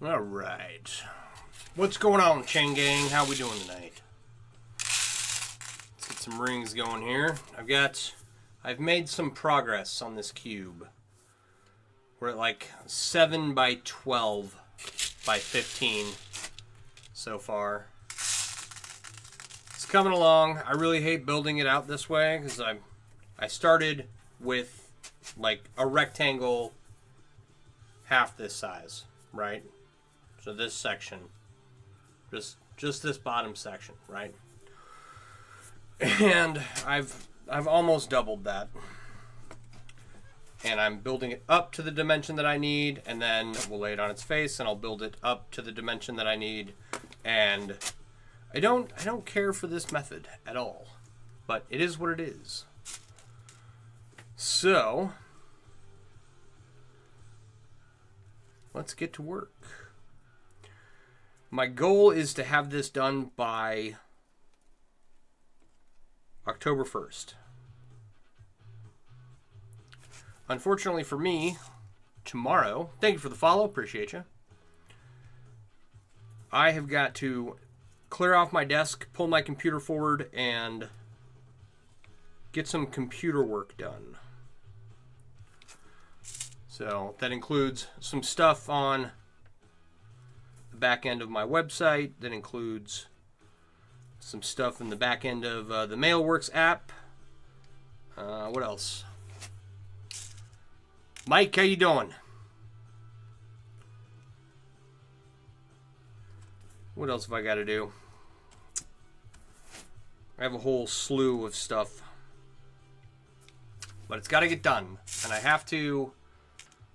All right. What's going on, Chain Gang? How we doing tonight? Let's get some rings going here. I've made some progress on this cube. We're at like 7 by 12 by 15 so far. It's coming along. I really hate building it out this way because I started with like a rectangle half this size, right? So this section, just this bottom section, right? And I've almost doubled that. And I'm building it up to the dimension that I need, and then we'll lay it on its face, and I'll build it up to the dimension that I need. And I don't care for this method at all, but it is what it is. So let's get to work. My goal is to have this done by October 1st. Unfortunately for me, tomorrow, thank you for the follow, appreciate you. I have got to clear off my desk, pull my computer forward, and get some computer work done. So that includes some stuff on the back end of my website. That includes some stuff in the back end of the Mailworks app. What else? Mike, how you doing? What else have I got to do? I have a whole slew of stuff. But it's got to get done. And I have to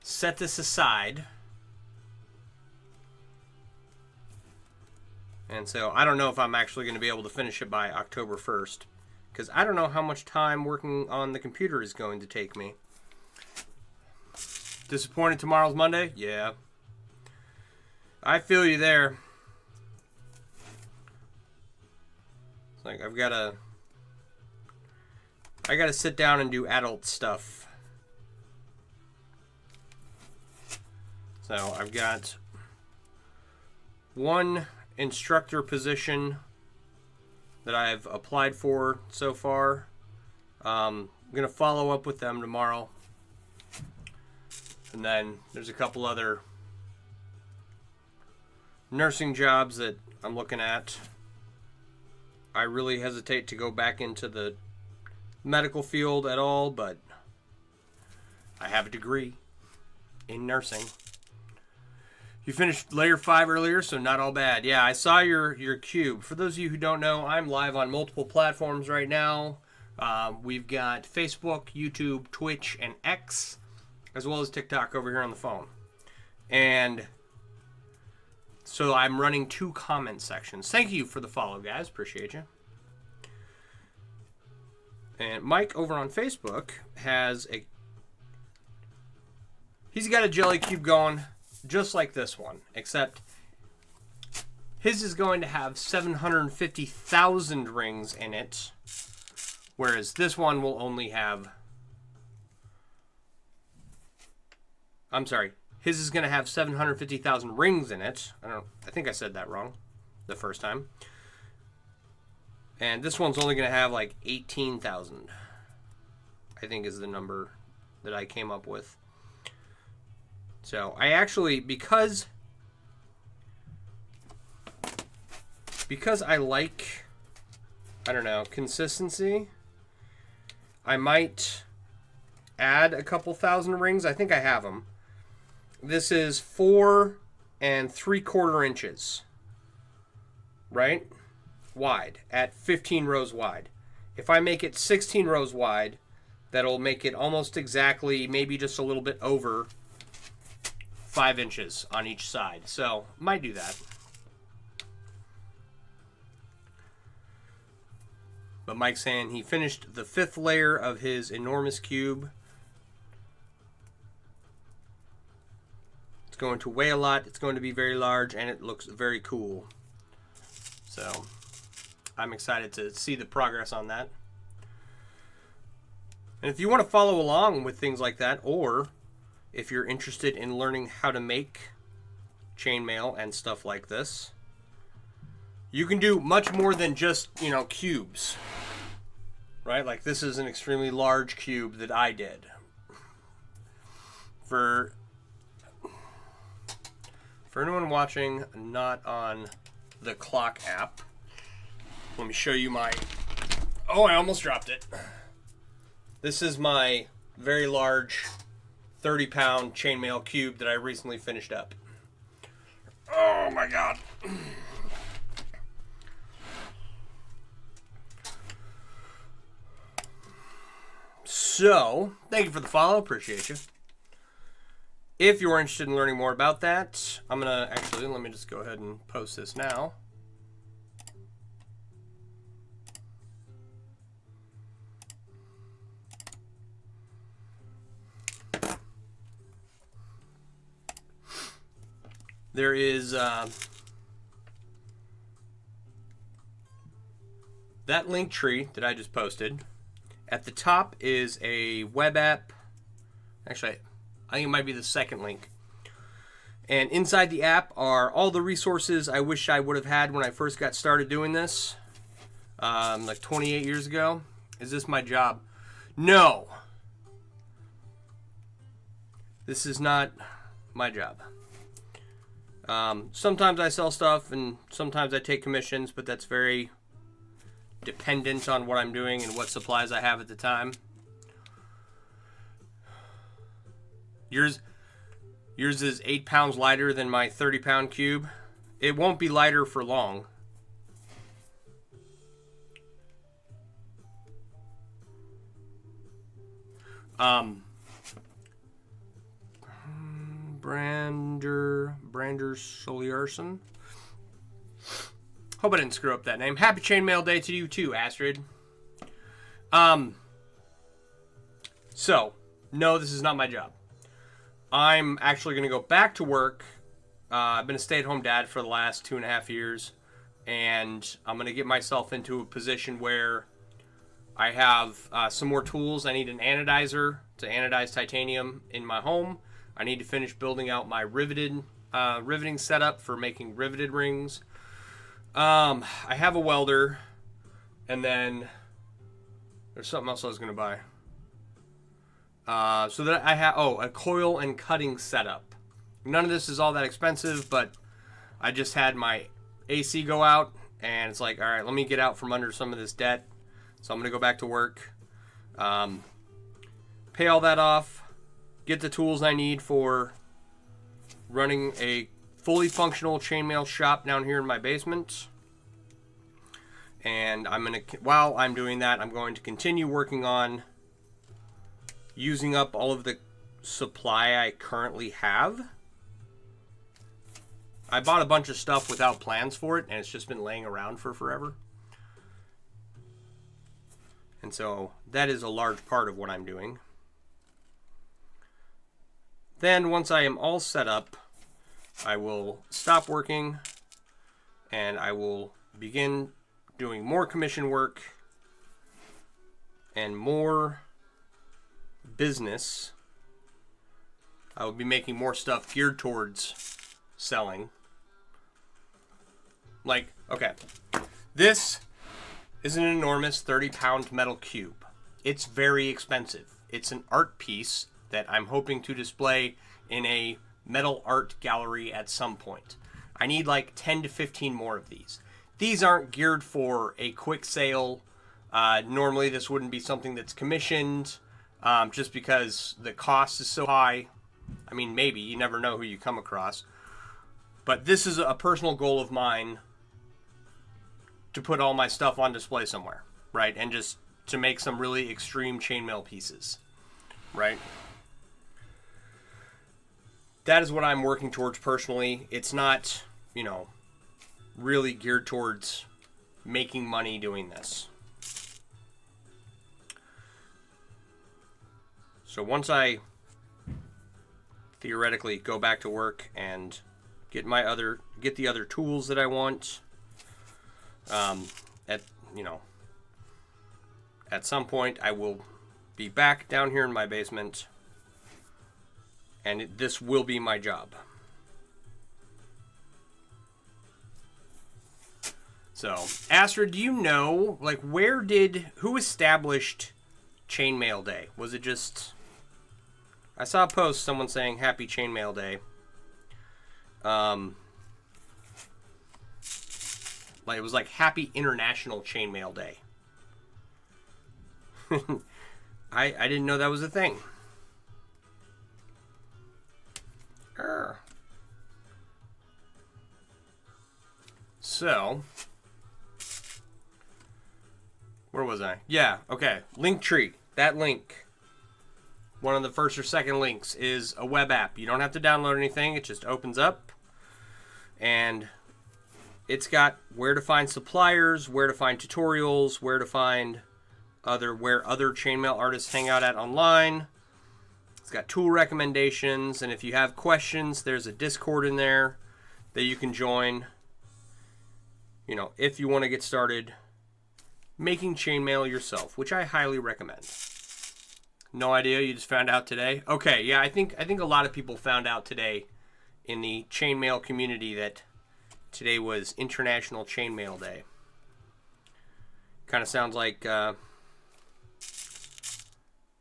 set this aside. And so I don't know if I'm actually going to be able to finish it by October 1st. Because I don't know how much time working on the computer is going to take me. Disappointed tomorrow's Monday? Yeah. I feel you there. It's like I gotta sit down and do adult stuff. So I've got one instructor position that I've applied for so far. I'm going to follow up with them tomorrow. And then there's a couple other nursing jobs that I'm looking at. I really hesitate to go back into the medical field at all, but I have a degree in nursing. You finished layer 5 earlier, so not all bad. Yeah, I saw your cube. For those of you who don't know, I'm live on multiple platforms right now. We've got Facebook, YouTube, Twitch, and X, as well as TikTok over here on the phone. And so I'm running 2 comment sections. Thank you for the follow, guys. Appreciate you. And Mike over on Facebook he's got a jelly cube going just like this one, except his is going to have 750,000 rings in it, whereas this one will only have... I'm sorry. His is going to have 750,000 rings in it. I think I said that wrong the first time. And this one's only going to have like 18,000. I think is the number that I came up with. So I actually, because I like, I don't know, consistency, I might add a couple thousand rings. I think I have them. This is 4 3/4 inches, right? Wide, at 15 rows wide. If I make it 16 rows wide, that'll make it almost exactly, maybe just a little bit over 5 inches on each side. So, might do that. But Mike's saying he finished the 5th layer of his enormous cube. It's going to weigh a lot, it's going to be very large, and it looks very cool. So, I'm excited to see the progress on that. And if you want to follow along with things like that, or if you're interested in learning how to make chainmail and stuff like this. You can do much more than just, you know, cubes. Right? Like this is an extremely large cube that I did. For anyone watching not on the Clock app, let me show you my... Oh, I almost dropped it. This is my very large 30-pound chainmail cube that I recently finished up. Oh my god. So, thank you for the follow. Appreciate you. If you're interested in learning more about that, I'm going to actually, let me just go ahead and post this now. There is that link tree that I just posted. At the top is a web app. Actually, I think it might be the second link. And inside the app are all the resources I wish I would have had when I first got started doing this. Like 28 years ago. Is this my job? No. This is not my job. Sometimes I sell stuff and sometimes I take commissions, but that's very dependent on what I'm doing and what supplies I have at the time. Yours is 8 pounds lighter than my 30-pound cube. It won't be lighter for long. Brander Soliarson. Hope I didn't screw up that name. Happy Chainmail Day to you too, Astrid. So, no, this is not my job. I'm actually going to go back to work. I've been a stay-at-home dad for the last 2.5 years, and I'm going to get myself into a position where I have some more tools. I need an anodizer to anodize titanium in my home. I need to finish building out my riveting setup for making riveted rings. I have a welder, and then there's something else I was going to buy. So that I have, a coil and cutting setup. None of this is all that expensive, but I just had my AC go out, and it's like, all right, let me get out from under some of this debt. So I'm going to go back to work, pay all that off, get the tools I need for running a fully functional chainmail shop down here in my basement. And while I'm doing that, I'm going to continue working on using up all of the supply I currently have. I bought a bunch of stuff without plans for it, and it's just been laying around for forever. And so that is a large part of what I'm doing. Then once I am all set up, I will stop working and I will begin doing more commission work and more business. I will be making more stuff geared towards selling. Like, okay, this is an enormous 30-pound metal cube. It's very expensive. It's an art piece that I'm hoping to display in a metal art gallery at some point. I need like 10 to 15 more of these. These aren't geared for a quick sale. Normally this wouldn't be something that's commissioned just because the cost is so high. I mean, maybe, you never know who you come across. But this is a personal goal of mine to put all my stuff on display somewhere, right? And just to make some really extreme chainmail pieces, right? That is what I'm working towards personally. It's not, really geared towards making money doing this. So once I theoretically go back to work and get the other tools that I want, at some point I will be back down here in my basement, and this will be my job. So, Astrid, do you know, like, who established Chainmail Day? Was it just... I saw a post, someone saying Happy Chainmail Day. Like, it was like Happy International Chainmail Day. I didn't know that was a thing. So, where was I? Yeah, okay. Linktree. That link. One of the first or second links is a web app. You don't have to download anything. It just opens up. And it's got where to find suppliers, where to find tutorials, where to find where other chainmail artists hang out at online. It's got tool recommendations. And if you have questions, there's a Discord in there that you can join. You know, if you want to get started making chainmail yourself, which I highly recommend. No idea, you just found out today? Okay, yeah, I think a lot of people found out today in the chainmail community that today was International Chainmail Day. Kind of sounds like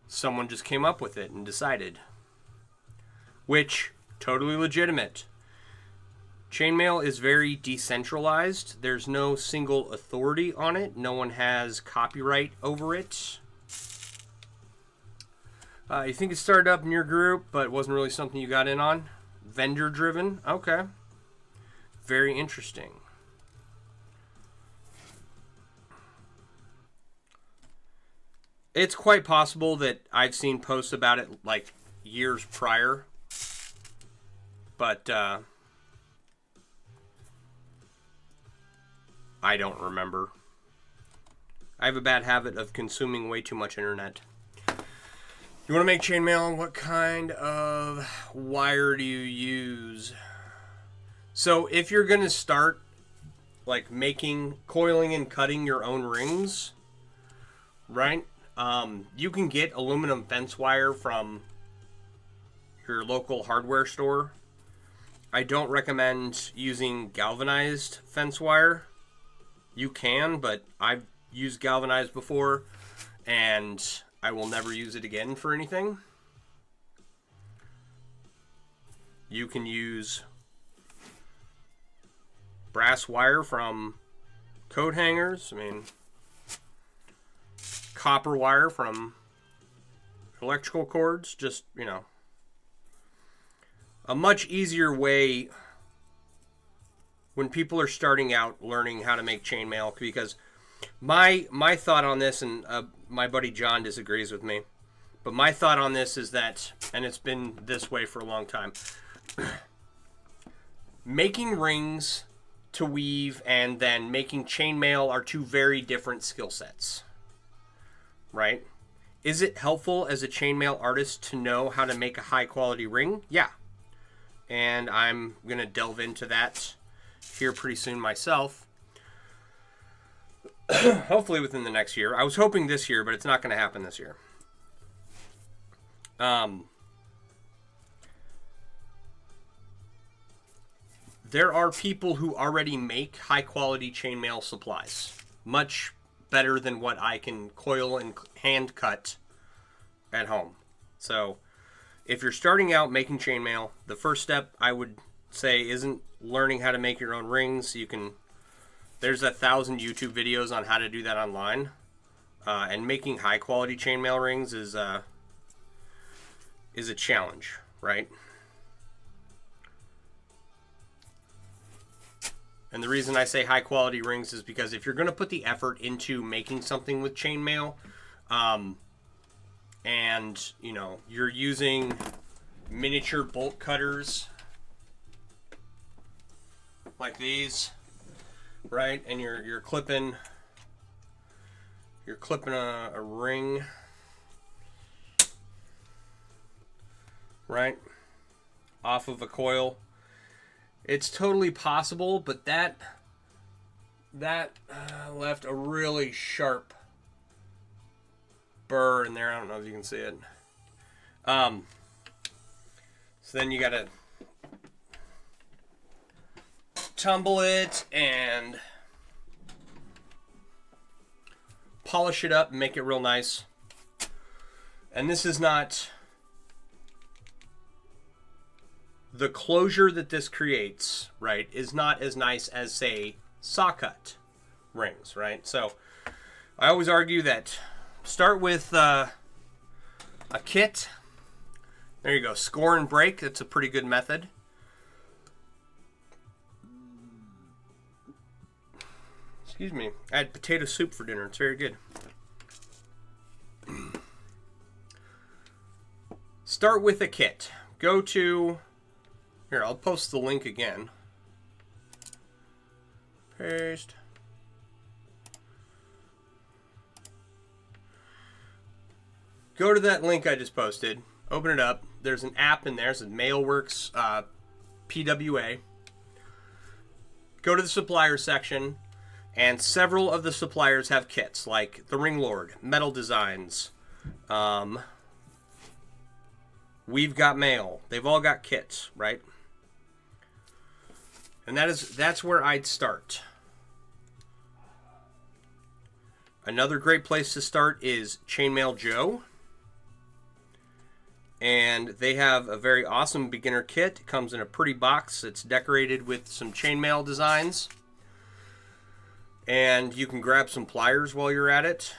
someone just came up with it and decided. Which, totally legitimate. Chainmail is very decentralized. There's no single authority on it. No one has copyright over it. You think it started up in your group, but wasn't really something you got in on? Vendor driven? Okay. Very interesting. It's quite possible that I've seen posts about it like years prior. But, I don't remember. I have a bad habit of consuming way too much internet. You want to make chainmail? What kind of wire do you use? So if you're going to start like coiling and cutting your own rings, right? You can get aluminum fence wire from your local hardware store. I don't recommend using galvanized fence wire. You can, but I've used galvanized before, and I will never use it again for anything. You can use brass wire from coat hangers. I mean, copper wire from electrical cords. Just, you know, a much easier way when people are starting out learning how to make chainmail, because my thought on this, and my buddy John disagrees with me, but my thought on this is that, and it's been this way for a long time, making rings to weave and then making chainmail are two very different skill sets, right? Is it helpful as a chainmail artist to know how to make a high quality ring? Yeah. And I'm going to delve into that here pretty soon myself. Hopefully within the next year. I was hoping this year, but it's not going to happen this year. There are people who already make high quality chainmail supplies. Much better than what I can coil and hand cut at home. So if you're starting out making chainmail, the first step I would say isn't learning how to make your own rings. There's 1,000 YouTube videos on how to do that online. And making high quality chainmail rings is a challenge, right? And the reason I say high quality rings is because if you're going to put the effort into making something with chainmail, and you know, you're using miniature bolt cutters like these, right? And you're clipping a ring, right, off of a coil. It's totally possible, but that left a really sharp burr in there. I don't know if you can see it. So then you gotta tumble it and polish it up and make it real nice. And this is not... The closure that this creates, right, is not as nice as, say, saw cut rings, right? So I always argue that start with a kit. There you go. Score and break. That's a pretty good method. Excuse me. I had potato soup for dinner. It's very good. Start with a kit. Go to... Here, I'll post the link again. Paste. Go to that link I just posted. Open it up. There's an app in there. It's Mailworks PWA. Go to the supplier section, and several of the suppliers have kits, like the Ring Lord, Metal Designs, We've Got Mail. They've all got kits, right? And that's where I'd start. Another great place to start is Chainmail Joe. And they have a very awesome beginner kit. It comes in a pretty box. It's decorated with some chainmail designs. And you can grab some pliers while you're at it.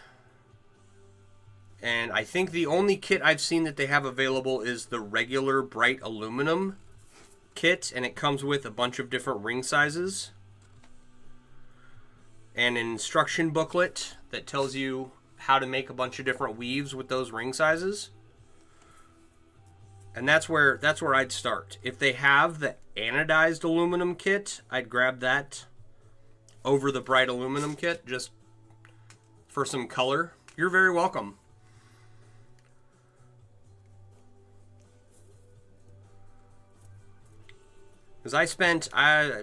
And I think the only kit I've seen that they have available is the regular bright aluminum kit, and it comes with a bunch of different ring sizes and an instruction booklet that tells you how to make a bunch of different weaves with those ring sizes. And that's where I'd start. If they have the anodized aluminum kit, I'd grab that over the bright aluminum kit just for some color. You're very welcome. Because I spent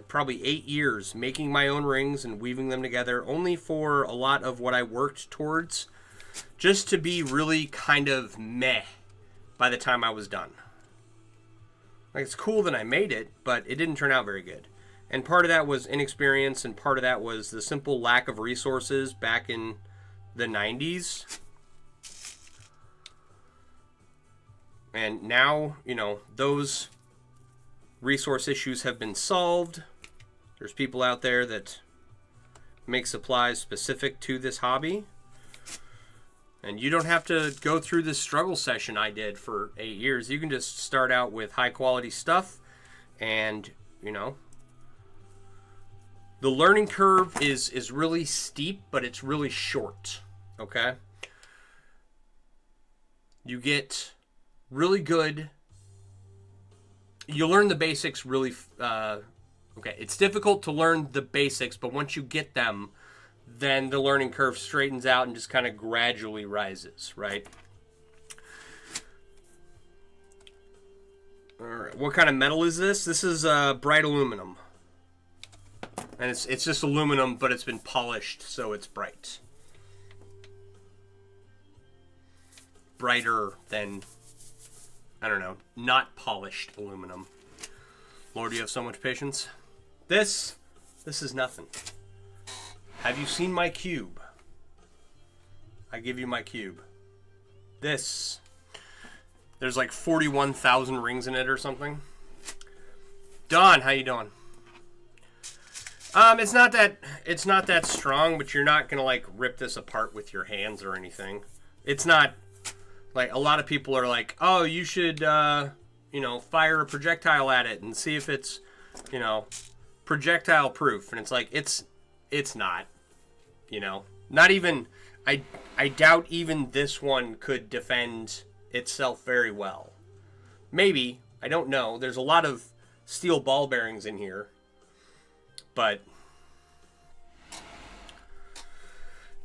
probably 8 years making my own rings and weaving them together, only for a lot of what I worked towards just to be really kind of meh by the time I was done. Like, it's cool that I made it, but it didn't turn out very good. And part of that was inexperience, and part of that was the simple lack of resources back in the 90s. And now, you know, those resource issues have been solved. There's people out there that make supplies specific to this hobby. And you don't have to go through this struggle session I did for 8 years. You can just start out with high quality stuff, and, you know, the learning curve is really steep, but it's really short, okay? You get really good. You learn the basics really, okay, it's difficult to learn the basics, but once you get them, then the learning curve straightens out and just kind of gradually rises, right? All right, what kind of metal is this? This is bright aluminum. And it's just aluminum, but it's been polished, so it's bright. Brighter than, I don't know, not polished aluminum. Lord, you have so much patience. This is nothing. Have you seen my cube? I give you my cube. This, there's like 41,000 rings in it or something. Don, how you doing? It's not that strong, but you're not gonna like rip this apart with your hands or anything. It's not like, a lot of people are like, oh, you should, you know, fire a projectile at it and see if it's, you know, projectile proof. And it's like, it's not, you know, not even, I doubt even this one could defend itself very well. Maybe, I don't know. There's a lot of steel ball bearings in here. But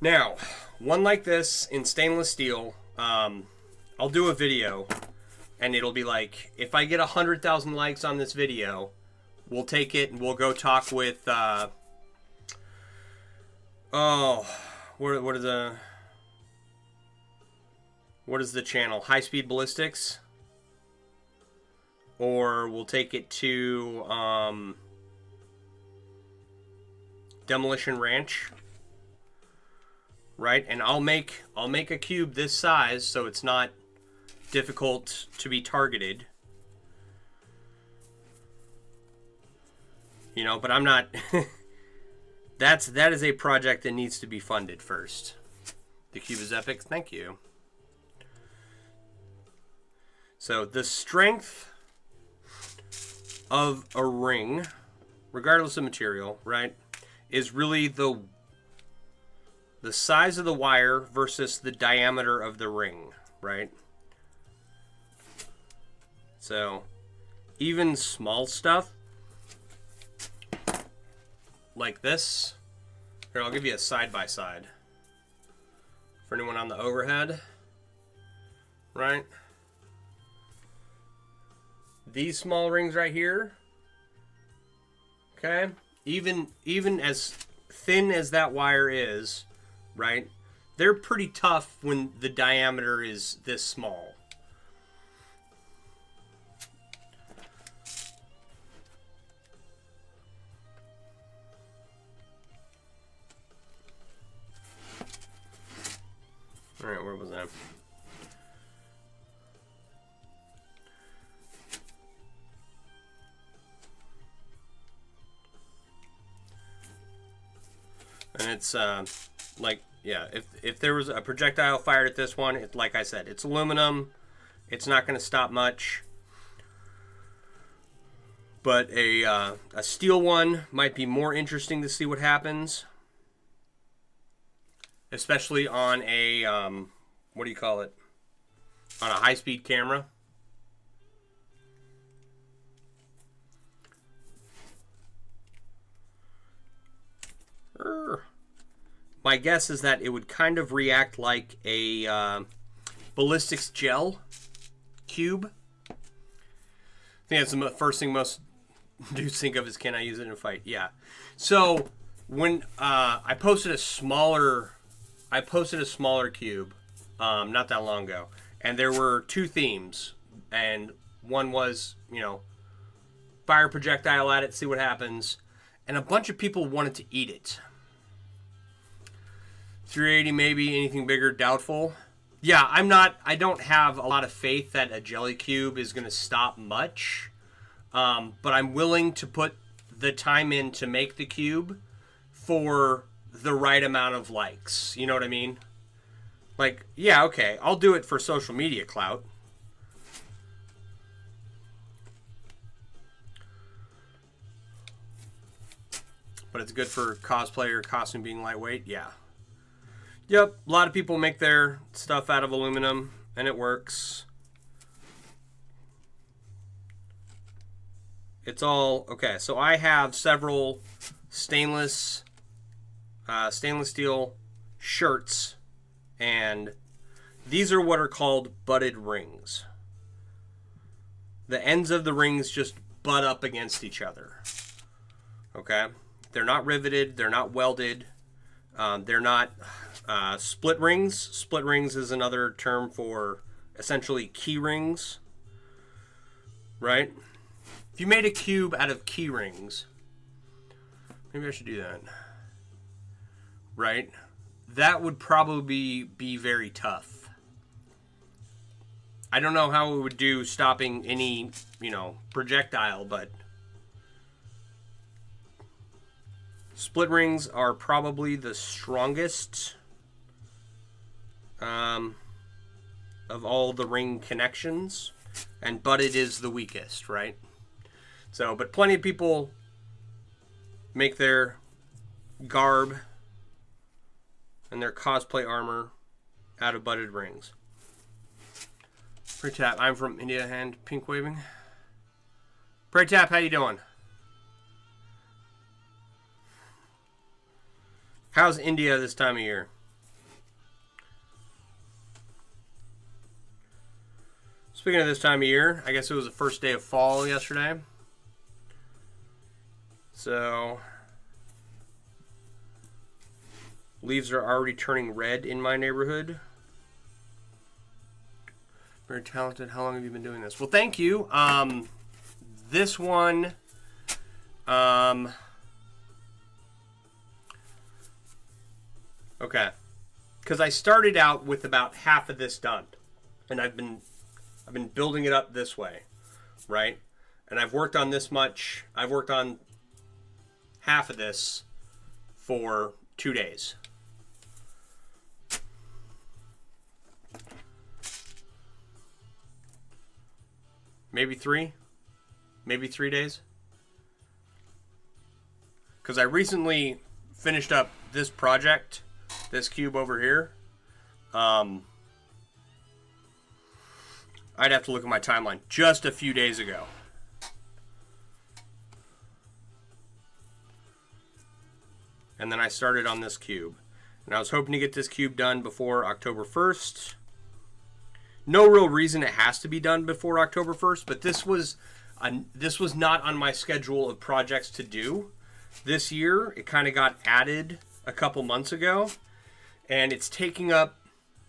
now, one like this in stainless steel, I'll do a video, and it'll be like, if I get 100,000 likes on this video, we'll take it and we'll go talk with, what is the channel? High Speed Ballistics? Or we'll take it to, Demolition Ranch. right? And I'll make a cube this size so it's not difficult to be targeted. You know, but I'm not that is a project that needs to be funded first. The cube is epic. Thank you. So the strength of a ring, regardless of material, right, is really the size of the wire versus the diameter of the ring, right? So even small stuff like this. Here, I'll give you a side-by-side for anyone on the overhead, right? These small rings right here, okay? Even as thin as that wire is, right? They're pretty tough when the diameter is this small. All right, where was I? And it's like, yeah, if there was a projectile fired at this one, like I said, it's aluminum. It's not going to stop much. But a steel one might be more interesting to see what happens. Especially on a, what do you call it? On a high-speed camera. My guess is that it would kind of react like a ballistics gel cube. I think that's the first thing most dudes think of is, can I use it in a fight? Yeah. So when I posted a smaller cube not that long ago, and there were two themes, and one was, you know, fire a projectile at it, see what happens, and a bunch of people wanted to eat it. 380 maybe, anything bigger, doubtful. Yeah, I don't have a lot of faith that a jelly cube is going to stop much, but I'm willing to put the time in to make the cube for the right amount of likes. You know what I mean? Like, yeah, okay, I'll do it for social media clout. But it's good for cosplay or costume being lightweight, yeah. Yep, a lot of people make their stuff out of aluminum, and it works. It's all, okay, so I have several stainless steel shirts, and these are what are called butted rings. The ends of the rings just butt up against each other. Okay? They're not riveted, they're not welded, they're not split rings. Split rings is another term for essentially key rings, right? If you made a cube out of key rings, maybe I should do that, right? That would probably be very tough. I don't know how it would do stopping any, you know, projectile, but split rings are probably the strongest of all the ring connections, and butted is the weakest, right? So, but plenty of people make their garb and their cosplay armor out of butted rings. Pray Tap, I'm from India, hand pink waving. Pray Tap, how you doing? How's India this time of year? Speaking of this time of year, I guess it was the first day of fall yesterday. So, leaves are already turning red in my neighborhood. Very talented. How long have you been doing this? Well, thank you. This one, okay. because I started out with about half of this done, and I've been building it up this way, right? And I've worked on this much. I've worked on half of this for 2 days. Maybe 3 days. Because I recently finished up this project, this cube over here. I'd have to look at my timeline. Just a few days ago. And then I started on this cube. And I was hoping to get this cube done before October 1st. No real reason it has to be done before October 1st, but this was not on my schedule of projects to do this year. It kind of got added a couple months ago, and it's taking up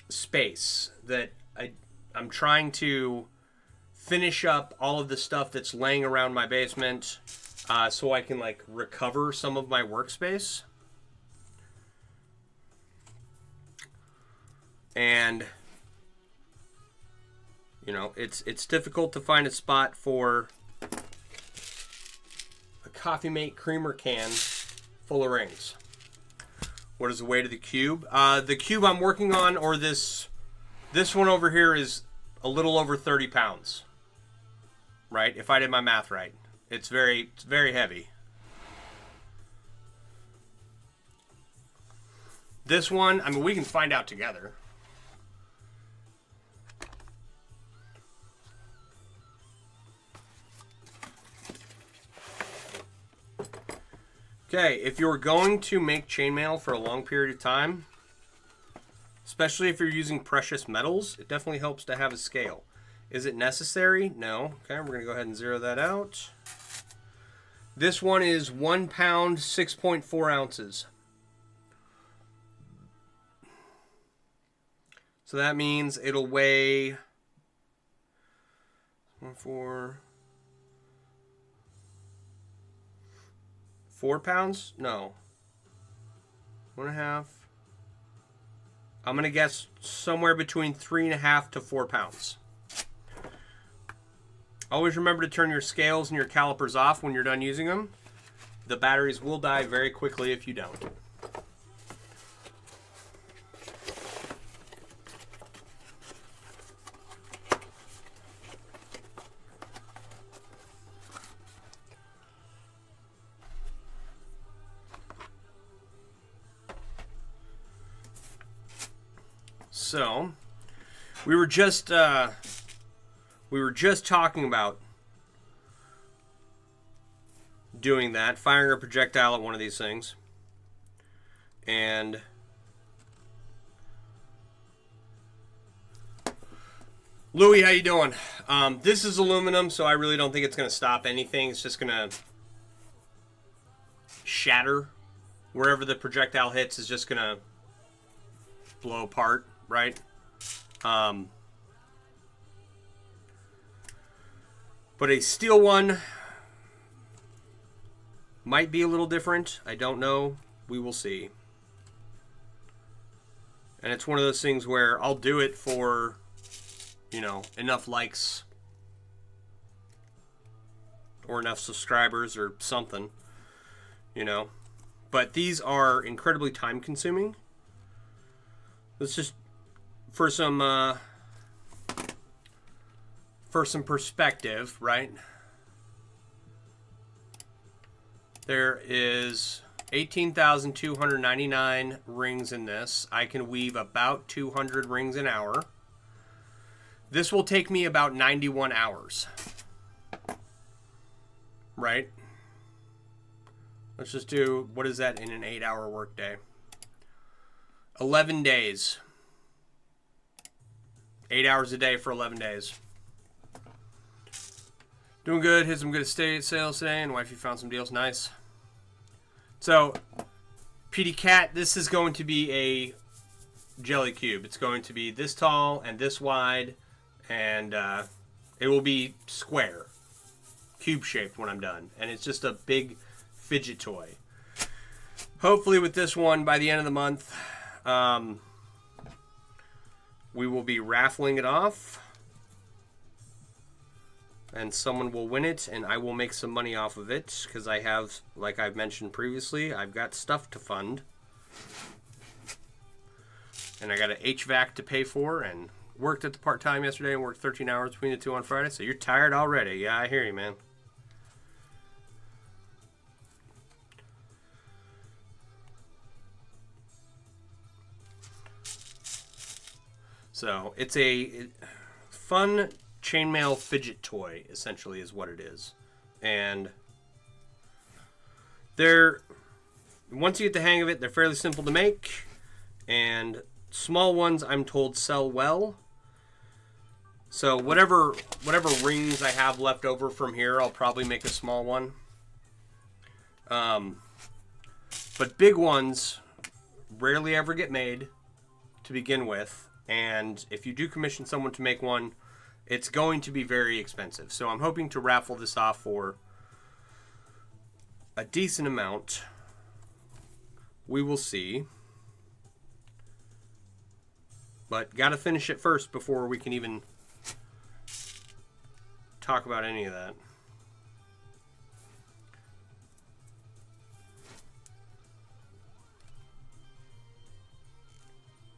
space that I'm trying to finish up all of the stuff that's laying around my basement, so I can like recover some of my workspace. And you know, it's difficult to find a spot for a Coffee Mate creamer can full of rings. What is the weight of the cube? The cube I'm working on, or this one over here, is a little over 30 pounds. Right? If I did my math right. It's very heavy. This one, I mean, we can find out together. Okay, if you're going to make chainmail for a long period of time, especially if you're using precious metals, it definitely helps to have a scale. Is it necessary? No. Okay, we're going to go ahead and zero that out. This one is 1 pound, 6.4 ounces. So that means it'll weigh 4 pounds? No. 1.5. I'm going to guess somewhere between 3.5 to 4 pounds. Always remember to turn your scales and your calipers off when you're done using them. The batteries will die very quickly if you don't. So, we were just talking about doing that, firing a projectile at one of these things, and Louie, how you doing? This is aluminum, so I really don't think it's going to stop anything. It's just going to shatter wherever the projectile hits. Is just going to blow apart. Right? But a steel one might be a little different. I don't know. We will see. And it's one of those things where I'll do it for, you know, enough likes or enough subscribers or something, you know. But these are incredibly time consuming. Let's just for some perspective, right? There is 18,299 rings in this. I can weave about 200 rings an hour. This will take me about 91 hours. Right? Let's just do, what is that in an 8-hour workday? 11 days. 8 hours a day for 11 days. Doing good. Hit some good estate sales today, and wifey found some deals. Nice. So, PD Cat, this is going to be a jelly cube. It's going to be this tall and this wide, and it will be square, cube-shaped when I'm done. And it's just a big fidget toy. Hopefully with this one, by the end of the month, We will be raffling it off. And someone will win it, and I will make some money off of it, because I have, like I've mentioned previously, I've got stuff to fund. And I got an HVAC to pay for, and worked at the part-time yesterday and worked 13 hours between the two on Friday, so you're tired already. Yeah, I hear you, man. So, it's a fun chainmail fidget toy, essentially, is what it is. And they're, once you get the hang of it, they're fairly simple to make. And small ones, I'm told, sell well. So whatever rings I have left over from here, I'll probably make a small one. But big ones rarely ever get made to begin with. And if you do commission someone to make one, it's going to be very expensive. So I'm hoping to raffle this off for a decent amount. We will see. But got to finish it first before we can even talk about any of that.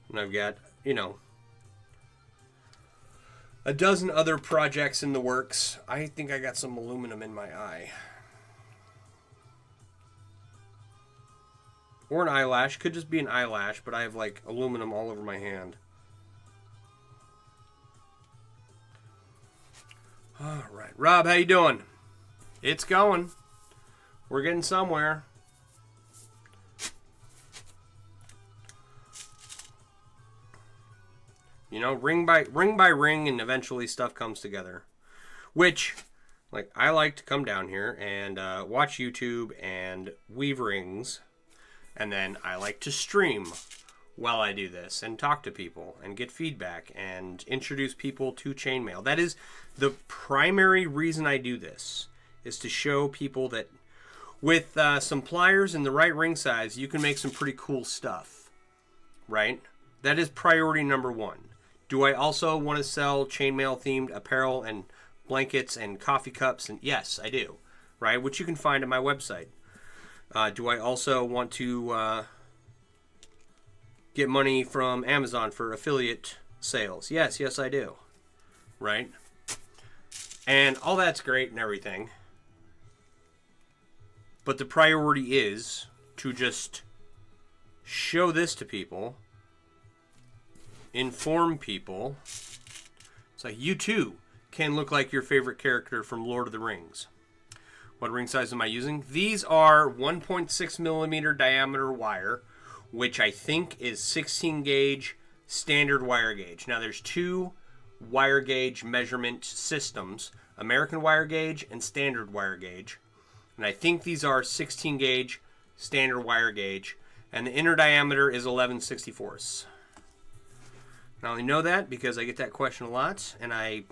And I've got, you know, a dozen other projects in the works. I think I got some aluminum in my eye. Or an eyelash. Could just be an eyelash, but I have like aluminum all over my hand. All right. Rob, how you doing? It's going. We're getting somewhere. You know, ring by ring, and eventually stuff comes together. Which, like, I like to come down here and watch YouTube and weave rings. And then I like to stream while I do this and talk to people and get feedback and introduce people to chainmail. That is the primary reason I do this, is to show people that with some pliers and the right ring size, you can make some pretty cool stuff, right? That is priority number one. Do I also want to sell chainmail themed apparel and blankets and coffee cups? And yes, I do, right? Which you can find at my website. Do I also want to get money from Amazon for affiliate sales? Yes, I do, right? And all that's great and everything. But the priority is to just show this to people, inform people. It's like you too can look like your favorite character from Lord of the Rings. What ring size am I using? These are 1.6 millimeter diameter wire, which I think is 16 gauge standard wire gauge. Now there's two wire gauge measurement systems, American wire gauge and standard wire gauge. And I think these are 16 gauge standard wire gauge. And the inner diameter is 11/64. I only know that because I get that question a lot, and I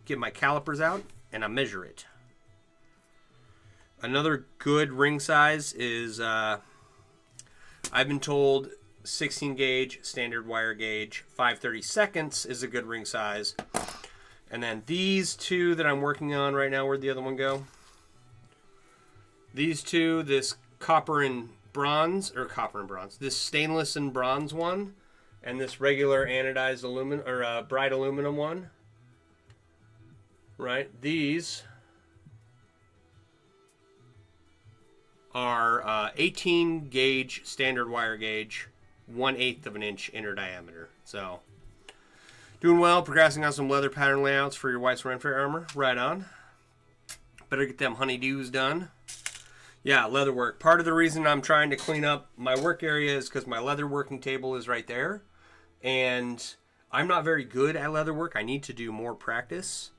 get my calipers out and I measure it. Another good ring size is, I've been told 16 gauge standard wire gauge 5/32 is a good ring size. And then these two that I'm working on right now, where'd the other one go? These two, this copper and bronze, this stainless and bronze one, and this regular anodized aluminum, or bright aluminum one. Right? These are 18 gauge standard wire gauge, 1/8 of an inch inner diameter. So, doing well, progressing on some leather pattern layouts for your Weiss Renfair armor. Right on. Better get them honeydews done. Yeah, leather work. Part of the reason I'm trying to clean up my work area is because my leather working table is right there. And I'm not very good at leather work. I need to do more practice.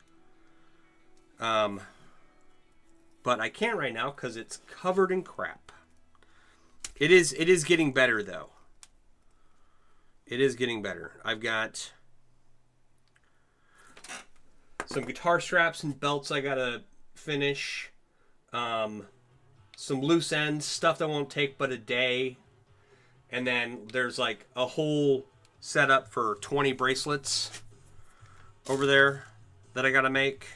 But I can't right now because it's covered in crap. It is getting better, though. It is getting better. I've got some guitar straps and belts I gotta finish. Some loose ends, stuff that won't take but a day. And then there's like a whole set up for 20 bracelets over there that I gotta make.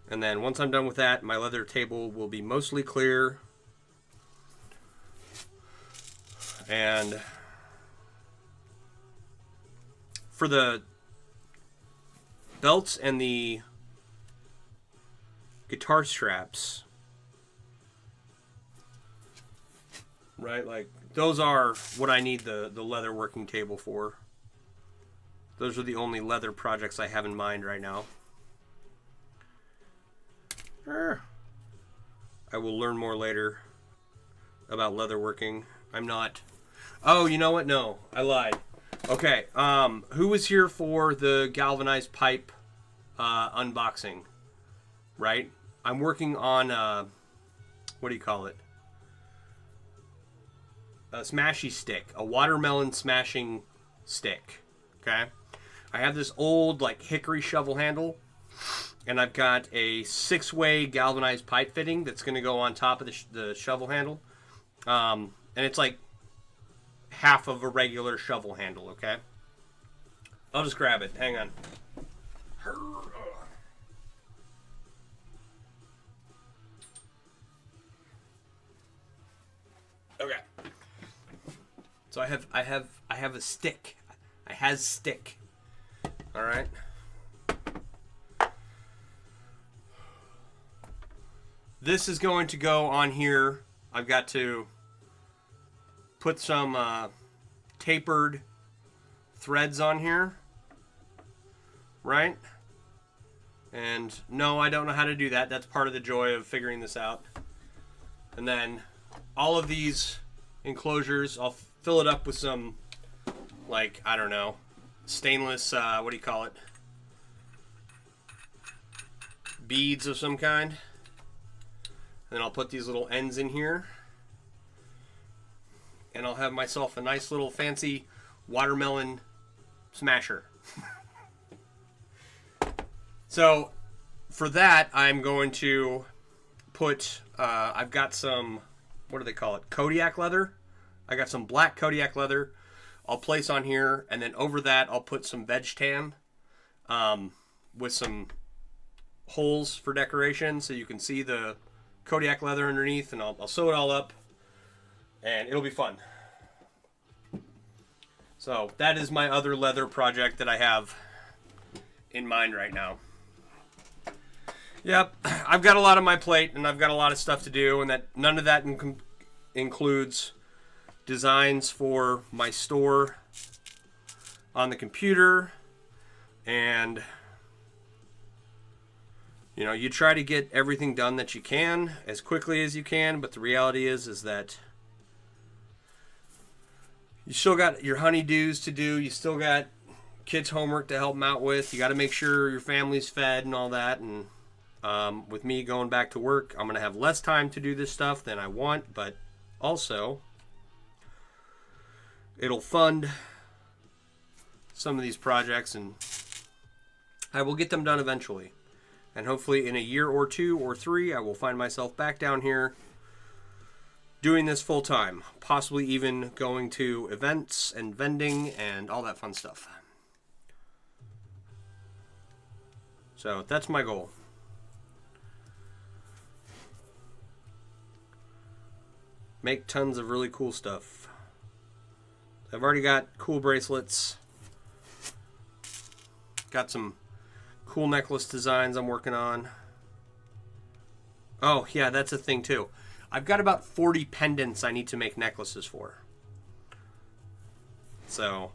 And then once I'm done with that, my leather table will be mostly clear. And for the belts and the guitar straps, right? Like, those are what I need the leather working table for. Those are the only leather projects I have in mind right now. I will learn more later about leather working. I'm not... Oh, you know what? No, I lied. Okay, who was here for the galvanized pipe unboxing? Right? I'm working on, what do you call it? A smashy stick. A watermelon smashing stick. Okay? I have this old, like, hickory shovel handle. And I've got a 6-way galvanized pipe fitting that's going to go on top of the shovel handle. And it's like half of a regular shovel handle, okay? I'll just grab it. Hang on. Okay. So I have a stick. I has stick. All right. This is going to go on here. I've got to put some tapered threads on here, right? And no, I don't know how to do that. That's part of the joy of figuring this out. And then all of these enclosures, I'll fill it up with some, like, I don't know, stainless, what do you call it? Beads of some kind. Then I'll put these little ends in here. And I'll have myself a nice little fancy watermelon smasher. So for that, I'm going to put, I've got some, what do they call it? Kodiak leather. I got some black Kodiak leather. I'll place on here. And then over that, I'll put some veg tan with some holes for decoration so you can see the Kodiak leather underneath, and I'll sew it all up, and it'll be fun. So that is my other leather project that I have in mind right now. Yep, I've got a lot on my plate, and I've got a lot of stuff to do, and that none of that includes designs for my store on the computer, and you know, you try to get everything done that you can as quickly as you can, but the reality is that you still got your honeydews to do. You still got kids' homework to help them out with. You got to make sure your family's fed and all that. And with me going back to work, I'm going to have less time to do this stuff than I want, but also it'll fund some of these projects, and I will get them done eventually. And hopefully in a year or 2 or 3, I will find myself back down here doing this full time. Possibly even going to events and vending and all that fun stuff. So that's my goal. Make tons of really cool stuff. I've already got cool bracelets. Got some cool necklace designs I'm working on. Oh, yeah, that's a thing too. I've got about 40 pendants I need to make necklaces for. So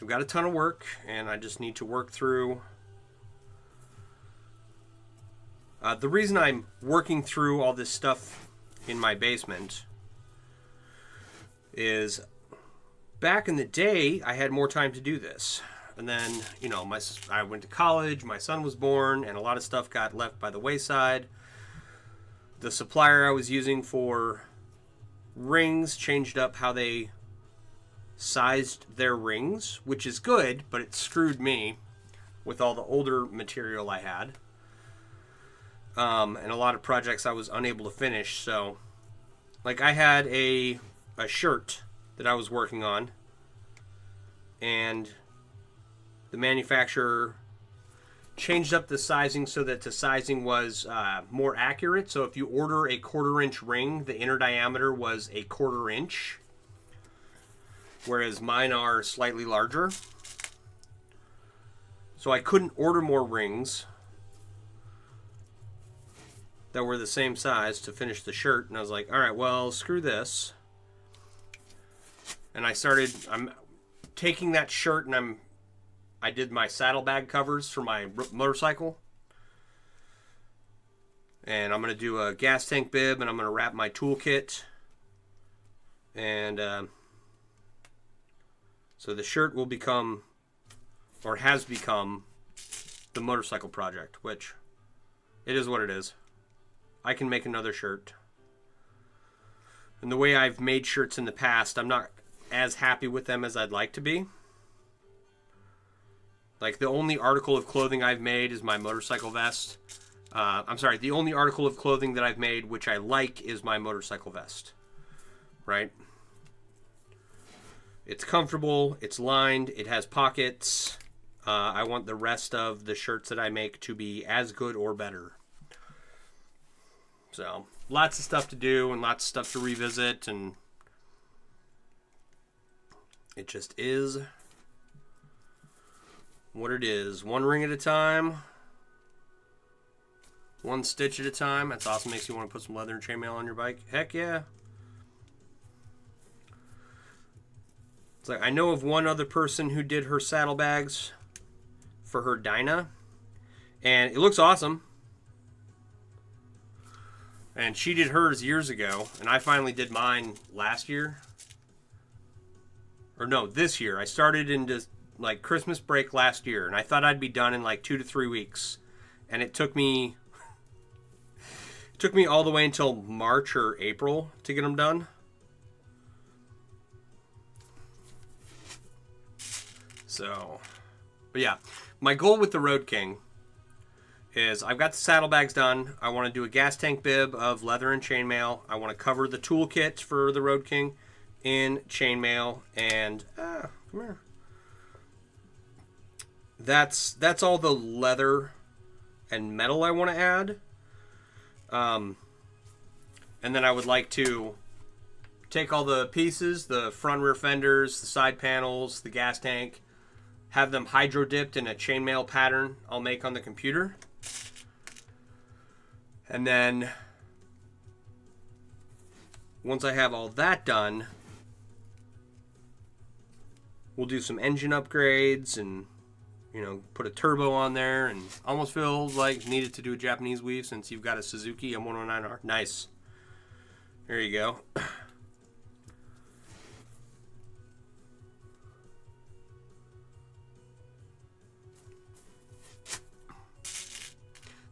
I've got a ton of work, and I just need to work through. The reason I'm working through all this stuff in my basement is back in the day, I had more time to do this. And then, you know, I went to college, my son was born, and a lot of stuff got left by the wayside. The supplier I was using for rings changed up how they sized their rings, which is good, but it screwed me. with all the older material I had. And a lot of projects I was unable to finish. So, like, I had a shirt that I was working on, and the manufacturer changed up the sizing so that the sizing was more accurate. So if you order a 1/4 inch ring, the inner diameter was a 1/4 inch, whereas mine are slightly larger. So I couldn't order more rings that were the same size to finish the shirt, and I was like, all right, well, screw this. And I'm taking that shirt, and I did my saddlebag covers for my motorcycle, and I'm going to do a gas tank bib, and I'm going to wrap my toolkit, and so the shirt will become, or has become, the motorcycle project, which it is what it is. I can make another shirt. And the way I've made shirts in the past, I'm not as happy with them as I'd like to be. Like, the only article of clothing I've made is my motorcycle vest. The only article of clothing that I've made which I like is my motorcycle vest. Right? It's comfortable, it's lined, it has pockets. I want the rest of the shirts that I make to be as good or better. So, lots of stuff to do and lots of stuff to revisit, and it just is what it is. One ring at a time, one stitch at a time. That's awesome. Makes you want to put some leather and chainmail on your bike. Heck yeah. It's like, I know of one other person who did her saddlebags for her Dyna, and it looks awesome. And she did hers years ago, and I finally did mine last year. Or no, this year. I started into like Christmas break last year, and I thought I'd be done in like 2 to 3 weeks. And it took me all the way until March or April to get them done. So, but yeah, my goal with the Road King is I've got the saddlebags done. I want to do a gas tank bib of leather and chainmail. I want to cover the toolkit for the Road King in chainmail, and come here. That's all the leather and metal I want to add. And then I would like to take all the pieces, the front rear fenders, the side panels, the gas tank, have them hydro dipped in a chainmail pattern I'll make on the computer. And then once I have all that done, we'll do some engine upgrades and, you know, put a turbo on there, and almost feels like needed to do a Japanese weave since you've got a Suzuki M109R. Nice. There you go.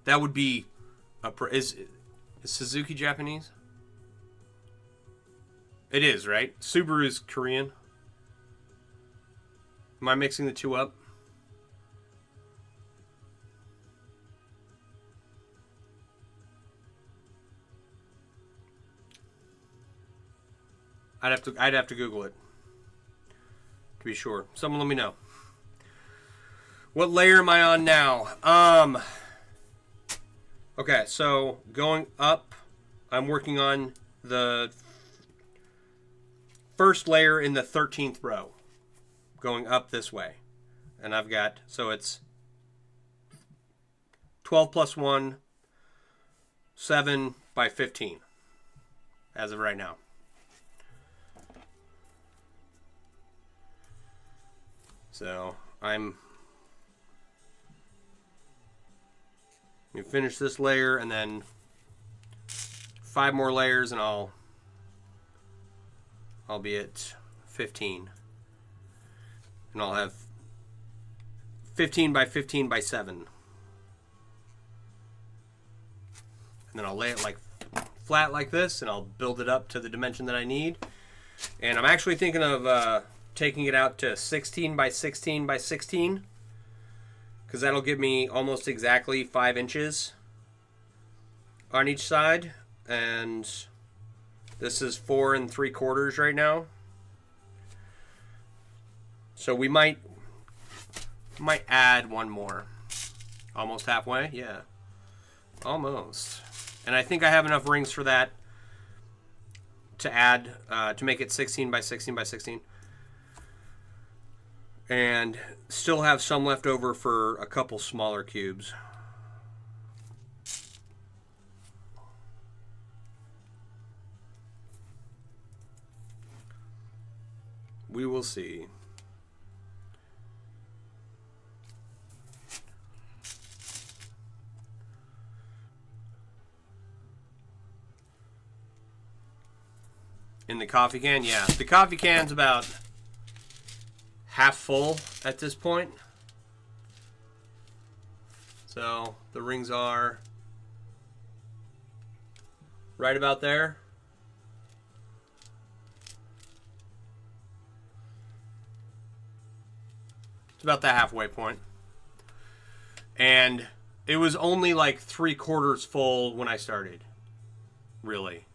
That would be is Suzuki Japanese? It is, right? Subaru's Korean. Am I mixing the two up? I'd have to Google it to be sure. Someone let me know. What layer am I on now? Okay, so going up, I'm working on the first layer in the 13th row, going up this way. And I've got, so it's 12 plus 1, 7 by 15, as of right now. So I'm going to finish this layer, and then 5 more layers, and I'll be at 15. And I'll have 15 by 15 by 7. And then I'll lay it like flat like this, and I'll build it up to the dimension that I need. And I'm actually thinking of taking it out to 16 by 16 by 16, because because that'll give me almost exactly 5 inches on each side, and this is 4 3/4 right now. So we might add one more. Almost halfway, yeah, almost. And I think I have enough rings for that to add to make it 16 by 16 by 16. And still have some left over for a couple smaller cubes. We will see. In the coffee can? Yeah. The coffee can's about half full at this point. So the rings are right about there. It's about the halfway point. And it was only like 3/4 full when I started. Really.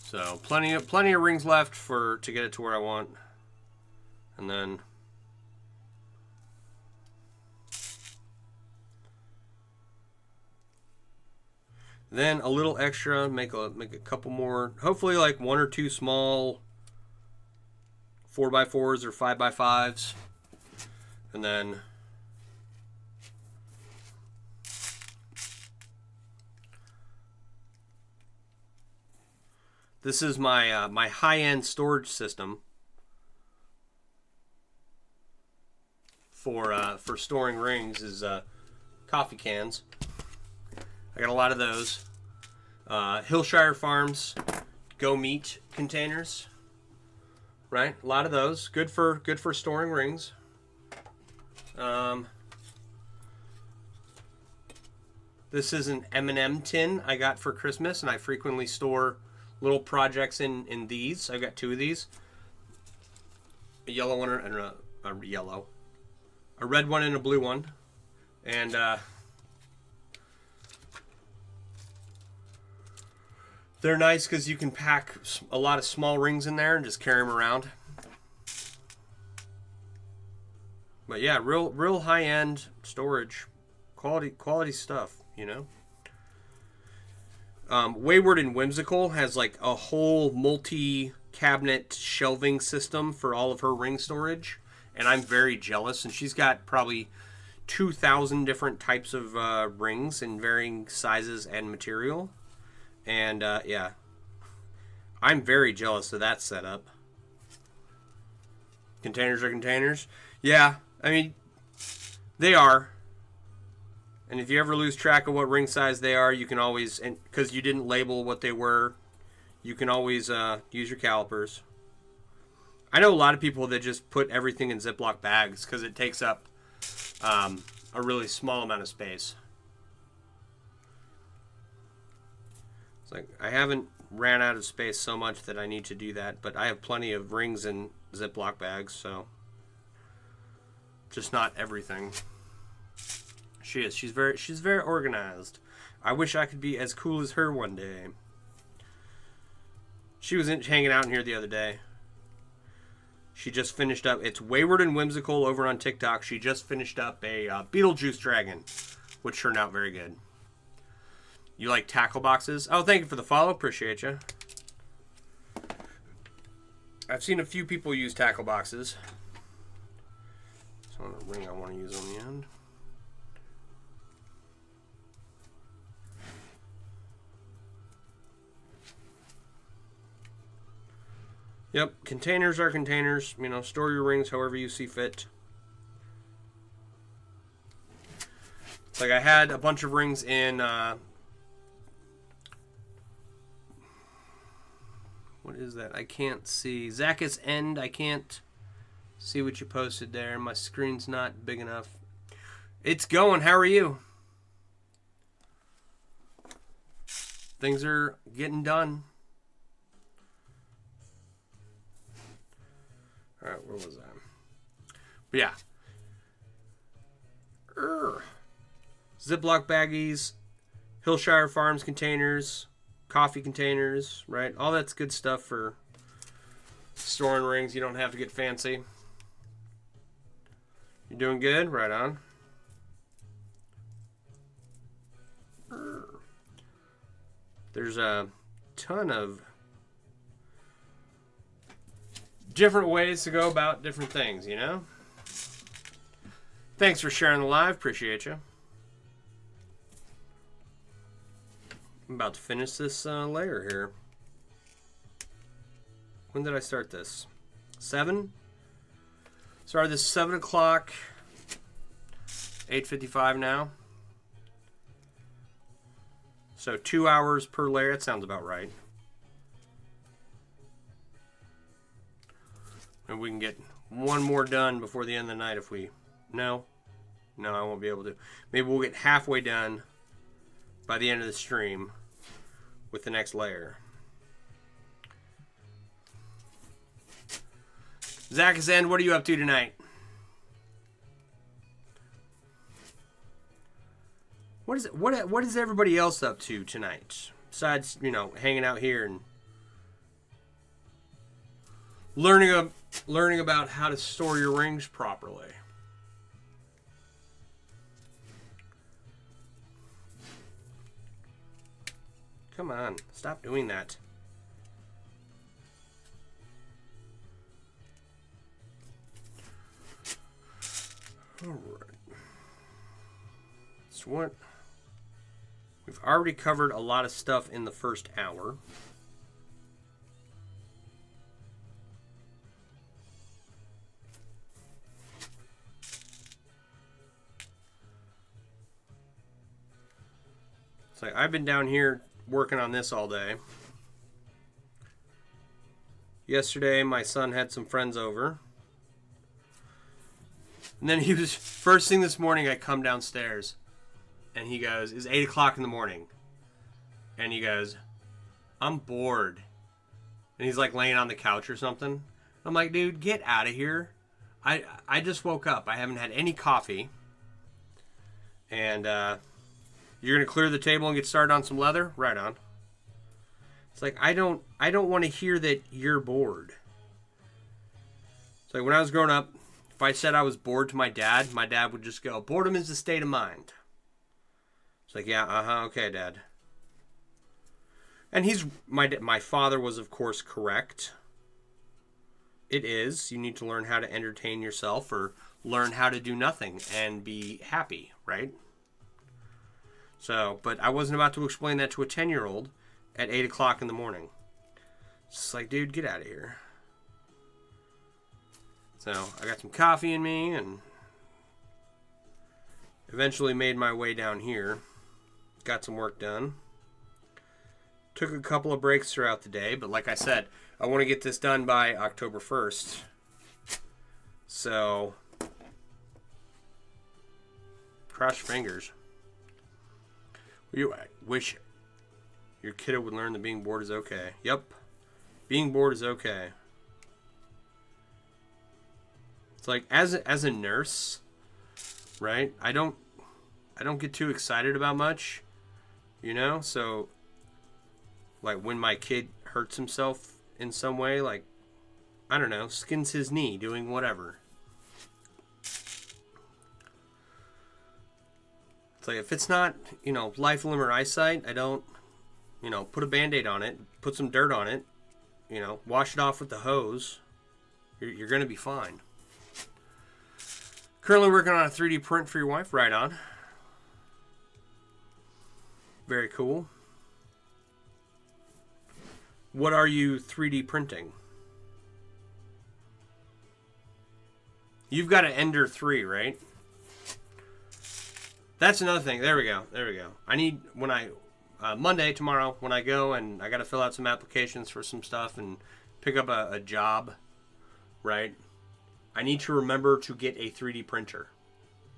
So plenty of rings left to get it to where I want. And then a little extra, make a couple more, hopefully like 1 or 2 small 4x4s or 5x5s. And then this is my my high-end storage system for storing rings is coffee cans. I got a lot of those. Hillshire Farms Go Meat containers, right? A lot of those. Good for storing rings. This is an M&M tin I got for Christmas, and I frequently store little projects in these. I've got 2 of these. A yellow one and a red one and a blue one. And they're nice because you can pack a lot of small rings in there and just carry them around. But yeah, real high-end storage, quality stuff, you know. Wayward and Whimsical has like a whole multi-cabinet shelving system for all of her ring storage, and I'm very jealous. And she's got probably 2,000 different types of rings in varying sizes and material. And yeah, I'm very jealous of that setup. Containers are containers. Yeah, I mean, they are. And if you ever lose track of what ring size they are, you can always, and because you didn't label what they were, you can always use your calipers. I know a lot of people that just put everything in Ziploc bags because it takes up a really small amount of space. It's like I haven't ran out of space so much that I need to do that, but I have plenty of rings in Ziploc bags, so just not everything. She is. She's very organized. I wish I could be as cool as her one day. She was hanging out in here the other day. She just finished up. It's Wayward and Whimsical over on TikTok. She just finished up a Beetlejuice dragon, which turned out very good. You like tackle boxes? Oh, thank you for the follow. Appreciate you. I've seen a few people use tackle boxes. It's on a ring I want to use on the end. Yep, containers are containers. You know, store your rings however you see fit. It's like I had a bunch of rings in, what is that? I can't see. Zacchus End, I can't see what you posted there. My screen's not big enough. It's going. How are you? things are getting done. All right, where was I? But yeah. Ziploc baggies, Hillshire Farms containers, coffee containers, right? All that's good stuff for storing rings. You don't have to get fancy. You're doing good? Right on. There's a ton of different ways to go about different things, you know? Thanks for sharing the live. Appreciate you. I'm about to finish this layer here. When did I start this? 7? Started this 7 o'clock. 8:55 now. So 2 hours per layer. That sounds about right. And we can get one more done before the end of the night if we... No, I won't be able to. Maybe we'll get halfway done by the end of the stream with the next layer. Zach is in. What are you up to tonight? What is everybody else up to tonight? Besides, hanging out here and learning about how to store your rings properly. Come on, stop doing that. All right. So what? We've already covered a lot of stuff in the first hour. It's like I've been down here working on this all day. Yesterday, my son had some friends over. And then first thing this morning, I come downstairs. And he goes, it's 8 o'clock in the morning. And he goes, I'm bored. And he's like laying on the couch or something. I'm like, dude, get out of here. I just woke up. I haven't had any coffee. And you're going to clear the table and get started on some leather? Right on. It's like, I don't want to hear that you're bored. It's like when I was growing up, if I said I was bored to my dad would just go, boredom is a state of mind. It's like, yeah, okay, Dad. And my father was, of course, correct. It is. You need to learn how to entertain yourself or learn how to do nothing and be happy, right? So, but I wasn't about to explain that to a 10-year-old at 8 o'clock in the morning. It's just like, dude, get out of here. So, I got some coffee in me and eventually made my way down here. Got some work done. Took a couple of breaks throughout the day, but like I said, I want to get this done by October 1st. So, cross your fingers. I wish your kiddo would learn that being bored is okay. Yep. Being bored is okay. It's like as a nurse, right? I don't get too excited about much, So like when my kid hurts himself in some way, like I don't know, skins his knee doing whatever. It's like if it's not, life, limb, or eyesight, I don't, put a Band-Aid on it, put some dirt on it, wash it off with the hose. You're going to be fine. Currently working on a 3D print for your wife. Right on. Very cool. What are you 3D printing? You've got an Ender 3, right? That's another thing. There we go. I need, Monday, tomorrow, when I go and I got to fill out some applications for some stuff and pick up a job, right? I need to remember to get a 3D printer.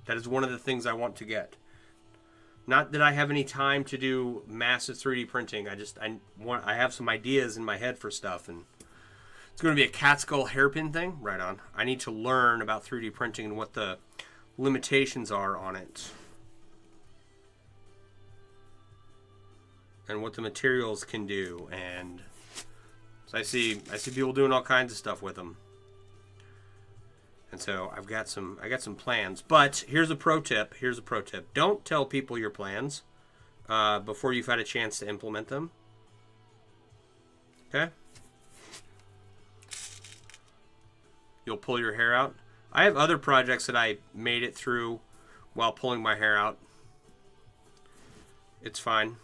That is one of the things I want to get. Not that I have any time to do massive 3D printing. I have some ideas in my head for stuff, and it's going to be a cat skull hairpin thing. Right on. I need to learn about 3D printing and what the limitations are on it, and what the materials can do. And so I see people doing all kinds of stuff with them. And so I got some plans. But here's a pro tip. Don't tell people your plans before you've had a chance to implement them. Okay? You'll pull your hair out. I have other projects that I made it through while pulling my hair out. It's fine.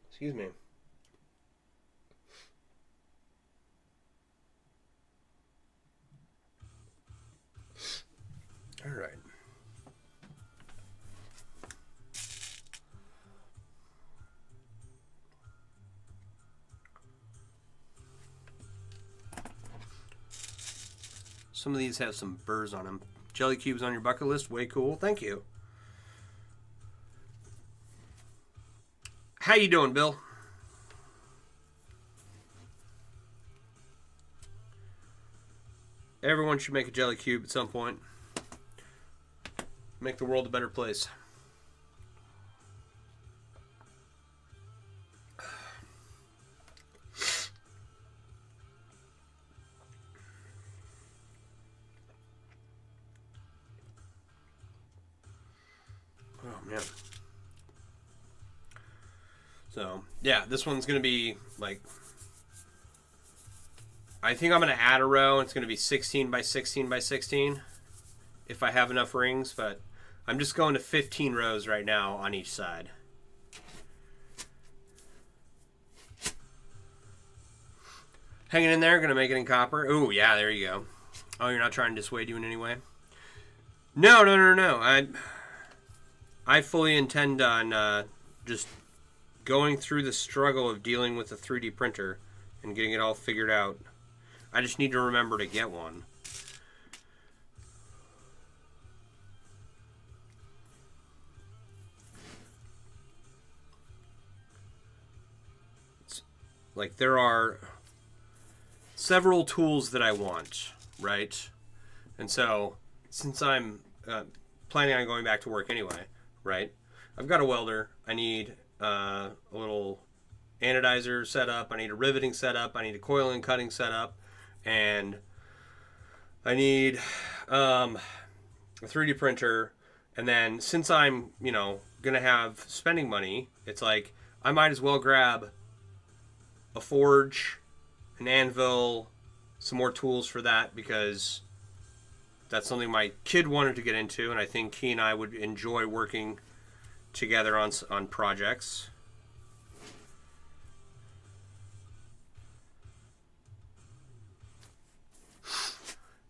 Excuse me. All right. Some of these have some burrs on them. Jelly cubes on your bucket list? Way cool. Thank you. How you doing, Bill? Everyone should make a jelly cube at some point. Make the world a better place. Oh, man. So, yeah, this one's going to be, like, I think I'm going to add a row. It's going to be 16 by 16 by 16 if I have enough rings, but I'm just going to 15 rows right now on each side. Hanging in there, going to make it in copper. Ooh, yeah, there you go. Oh, you're not trying to dissuade you in any way? No. I fully intend on just going through the struggle of dealing with a 3D printer and getting it all figured out. I just need to remember to get one. It's like there are several tools that I want, right? And so since I'm planning on going back to work anyway, right? I've got a welder. I need a little anodizer setup. I need a riveting setup. I need a coiling cutting setup, and I need a 3D printer. And then since I'm gonna have spending money, it's like I might as well grab a forge, an anvil, some more tools for that, because that's something my kid wanted to get into, and I think he and I would enjoy working together on projects.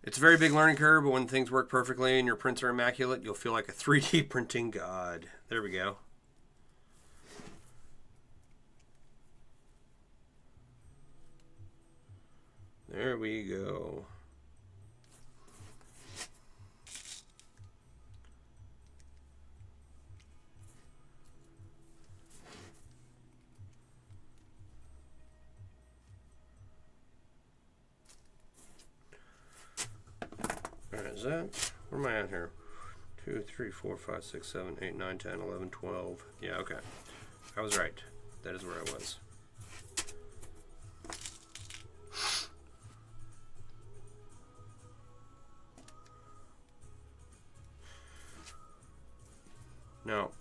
It's a very big learning curve, but when things work perfectly and your prints are immaculate, you'll feel like a 3D printing god. There we go. There we go. Is that? Where am I at here? 2, 3, 4, 5, 6, 7, 8, 9, 10, 11, 12. Yeah, okay. I was right. That is where I was. Now,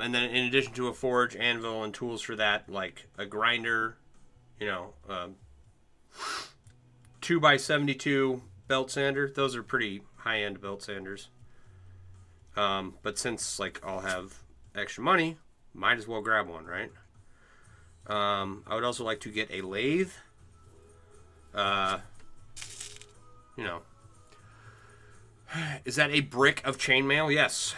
and then in addition to a forge, anvil, and tools for that, like a grinder, 2x72 belt sander. Those are pretty high-end belt sanders. But since I'll have extra money, might as well grab one, right? I would also like to get a lathe. Is that a brick of chainmail? Yes.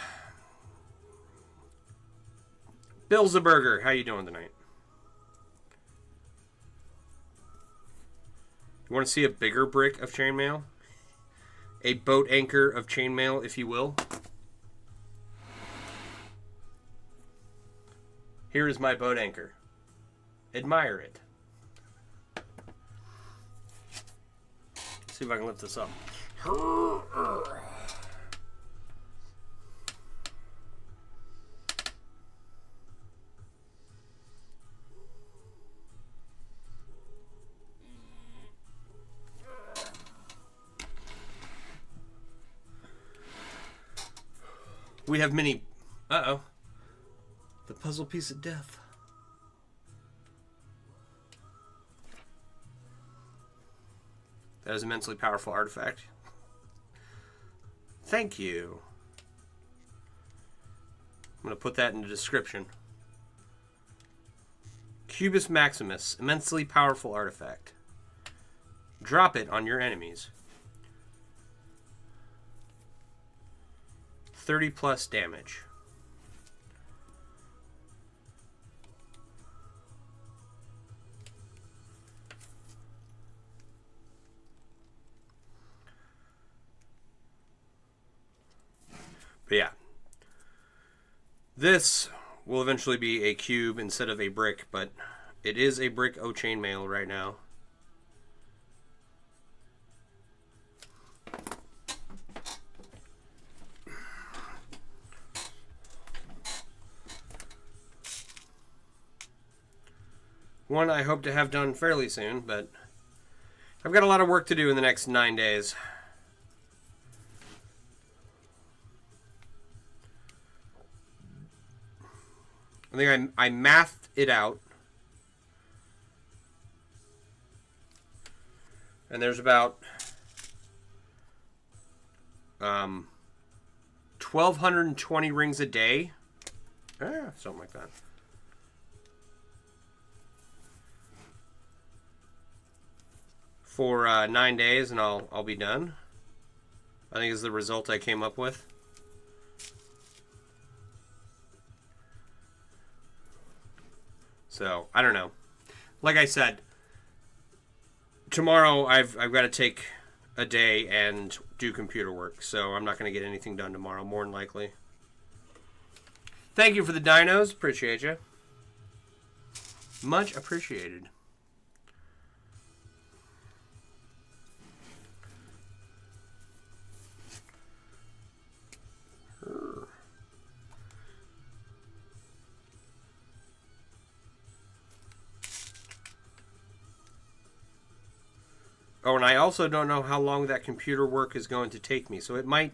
Bilzerberger, how you doing tonight? You want to see a bigger brick of chainmail? A boat anchor of chainmail, if you will. Here is my boat anchor. Admire it. Let's see if I can lift this up. We have many... Uh-oh. The puzzle piece of death. That is an immensely powerful artifact. Thank you. I'm going to put that in the description. Cubus Maximus. Immensely powerful artifact. Drop it on your enemies. 30 plus damage. But yeah. This will eventually be a cube instead of a brick, but it is a brick o' chainmail right now. One I hope to have done fairly soon, but I've got a lot of work to do in the next 9 days. I think I mathed it out. And there's about 1,220 rings a day. Something like that. For 9 days, and I'll be done. I think is the result I came up with. So I don't know. Like I said, tomorrow I've got to take a day and do computer work, so I'm not going to get anything done tomorrow, more than likely. Thank you for the dinos. Appreciate you. Much appreciated. Oh, and I also don't know how long that computer work is going to take me. So it might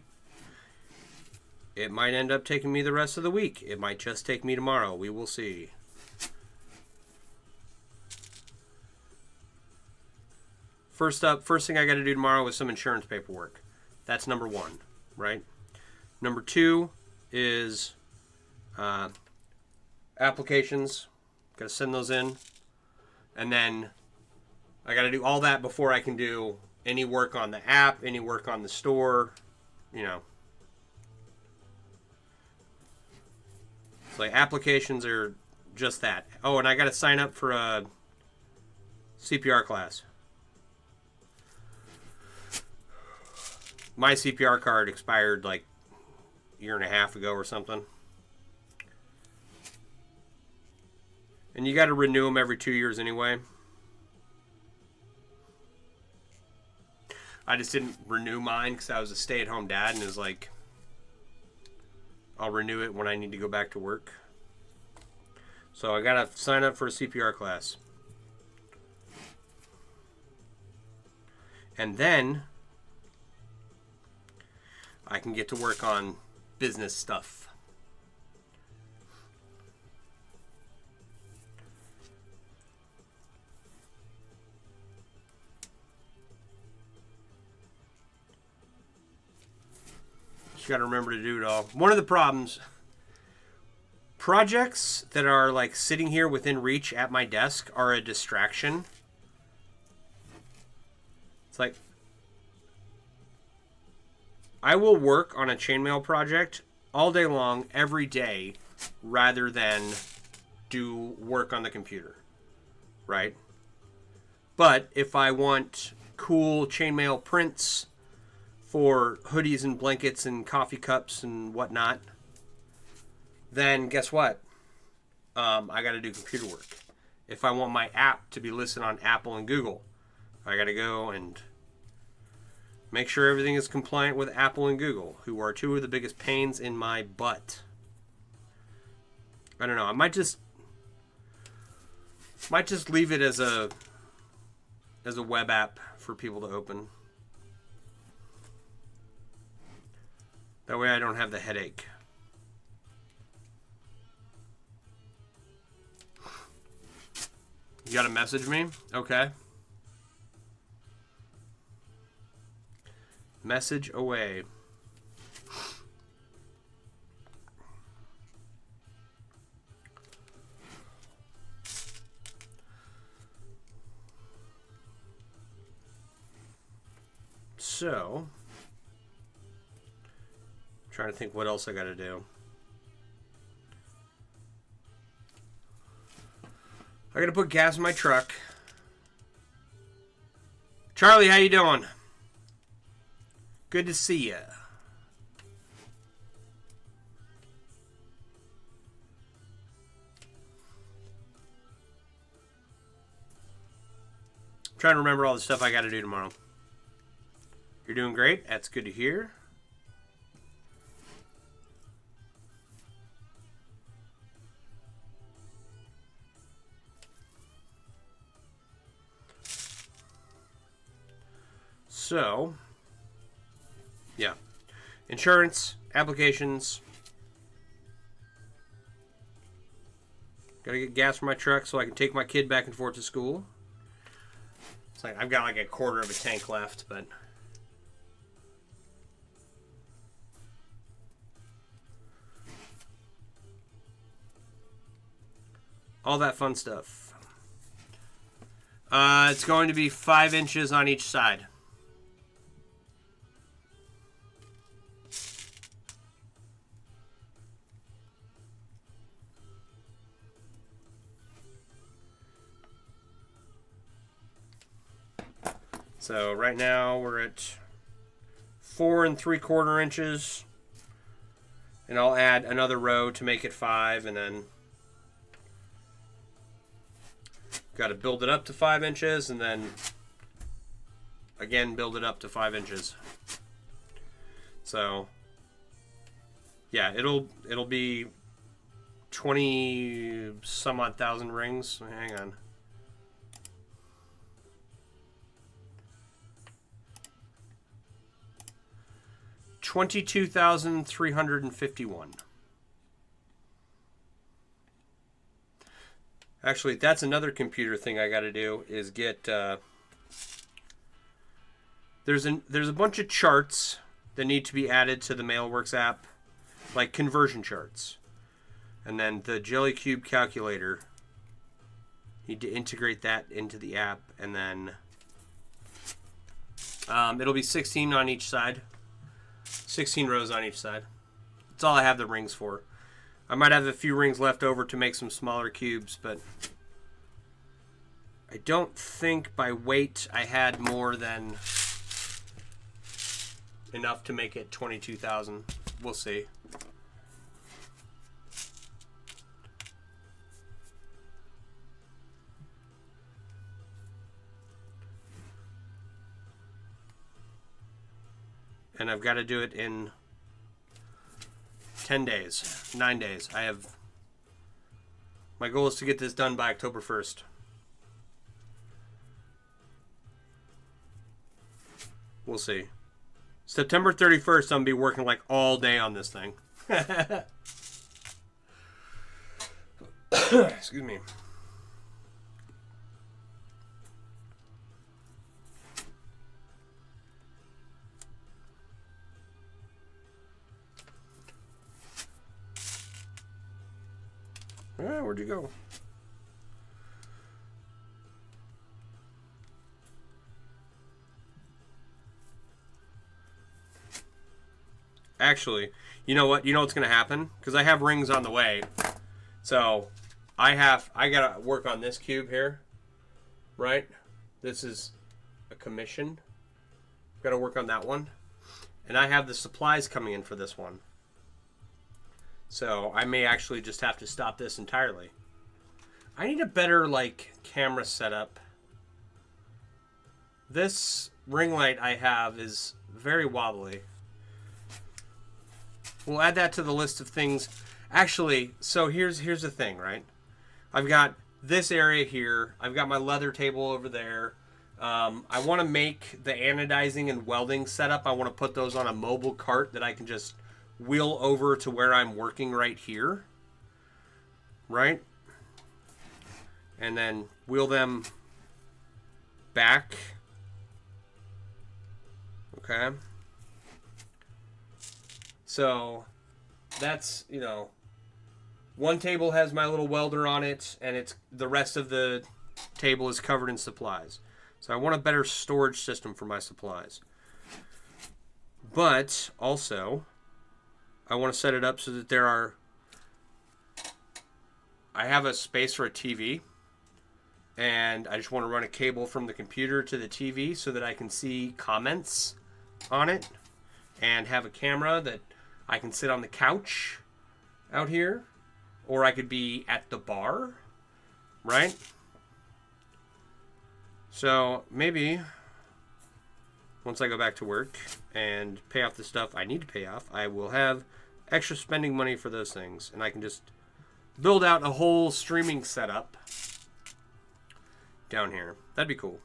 end up taking me the rest of the week. It might just take me tomorrow. We will see. First thing I got to do tomorrow is some insurance paperwork. That's number one, right? Number two is applications. Got to send those in. And then I got to do all that before I can do any work on the app, any work on the store, you know. It's like applications are just that. Oh, and I got to sign up for a CPR class. My CPR card expired like a year and a half ago or something. And you got to renew them every 2 years anyway. I just didn't renew mine because I was a stay-at-home dad, and it was like, I'll renew it when I need to go back to work. So I got to sign up for a CPR class. And then I can get to work on business stuff. Got to remember to do it all. One of the problems, projects that are like sitting here within reach at my desk are a distraction. It's like I will work on a chainmail project all day long, every day, rather than do work on the computer, right? But if I want cool chainmail prints for hoodies and blankets and coffee cups and whatnot, then guess what? I got to do computer work. If I want my app to be listed on Apple and Google, I got to go and make sure everything is compliant with Apple and Google, who are two of the biggest pains in my butt. I don't know. I might just leave it as a web app for people to open. That way I don't have the headache. You gotta message me? Okay. Message away. So, I'm trying to think what else I gotta do. I gotta put gas in my truck. Charlie, how you doing? Good to see ya. I'm trying to remember all the stuff I gotta do tomorrow. You're doing great. That's good to hear. So, yeah. Insurance, applications. Gotta get gas for my truck so I can take my kid back and forth to school. It's like I've got like a quarter of a tank left, but all that fun stuff. It's going to be 5 inches on each side. So right now we're at 4 3/4 inches, and I'll add another row to make it 5, and then got to build it up to 5 inches, and then again build it up to 5 inches. So yeah, it'll be 20 some odd thousand rings. Hang on. 22,351. Actually, that's another computer thing I got to do is get. There's a bunch of charts that need to be added to the Mailworks app, like conversion charts, and then the Jellycube calculator. Need to integrate that into the app, and then it'll be 16 on each side. 16 rows on each side. That's all I have the rings for. I might have a few rings left over to make some smaller cubes, but I don't think by weight I had more than enough to make it 22,000. We'll see. And I've got to do it in 10 days, 9 days. My goal is to get this done by October 1st. We'll see. September 31st, I'm going to be working like all day on this thing. Excuse me. Where'd you go? Actually, you know what? You know what's going to happen? Because I have rings on the way. So, I gotta work on this cube here, right? This is a commission. Gotta work on that one. And I have the supplies coming in for this one. So I may actually just have to stop this entirely. I need a better, like, camera setup. This ring light I have is very wobbly. We'll add that to the list of things. Actually, so here's the thing, right? I've got this area here. I've got my leather table over there. I want to make the anodizing and welding setup. I want to put those on a mobile cart that I can just wheel over to where I'm working right here. Right? And then wheel them back. Okay. So that's, you know, one table has my little welder on it, and it's the rest of the table is covered in supplies. So I want a better storage system for my supplies. But also, I want to set it up so that I have a space for a TV, and I just want to run a cable from the computer to the TV so that I can see comments on it, and have a camera that I can sit on the couch out here, or I could be at the bar, right? So maybe once I go back to work and pay off the stuff I need to pay off, I will have extra spending money for those things, and I can just build out a whole streaming setup down here. That'd be cool.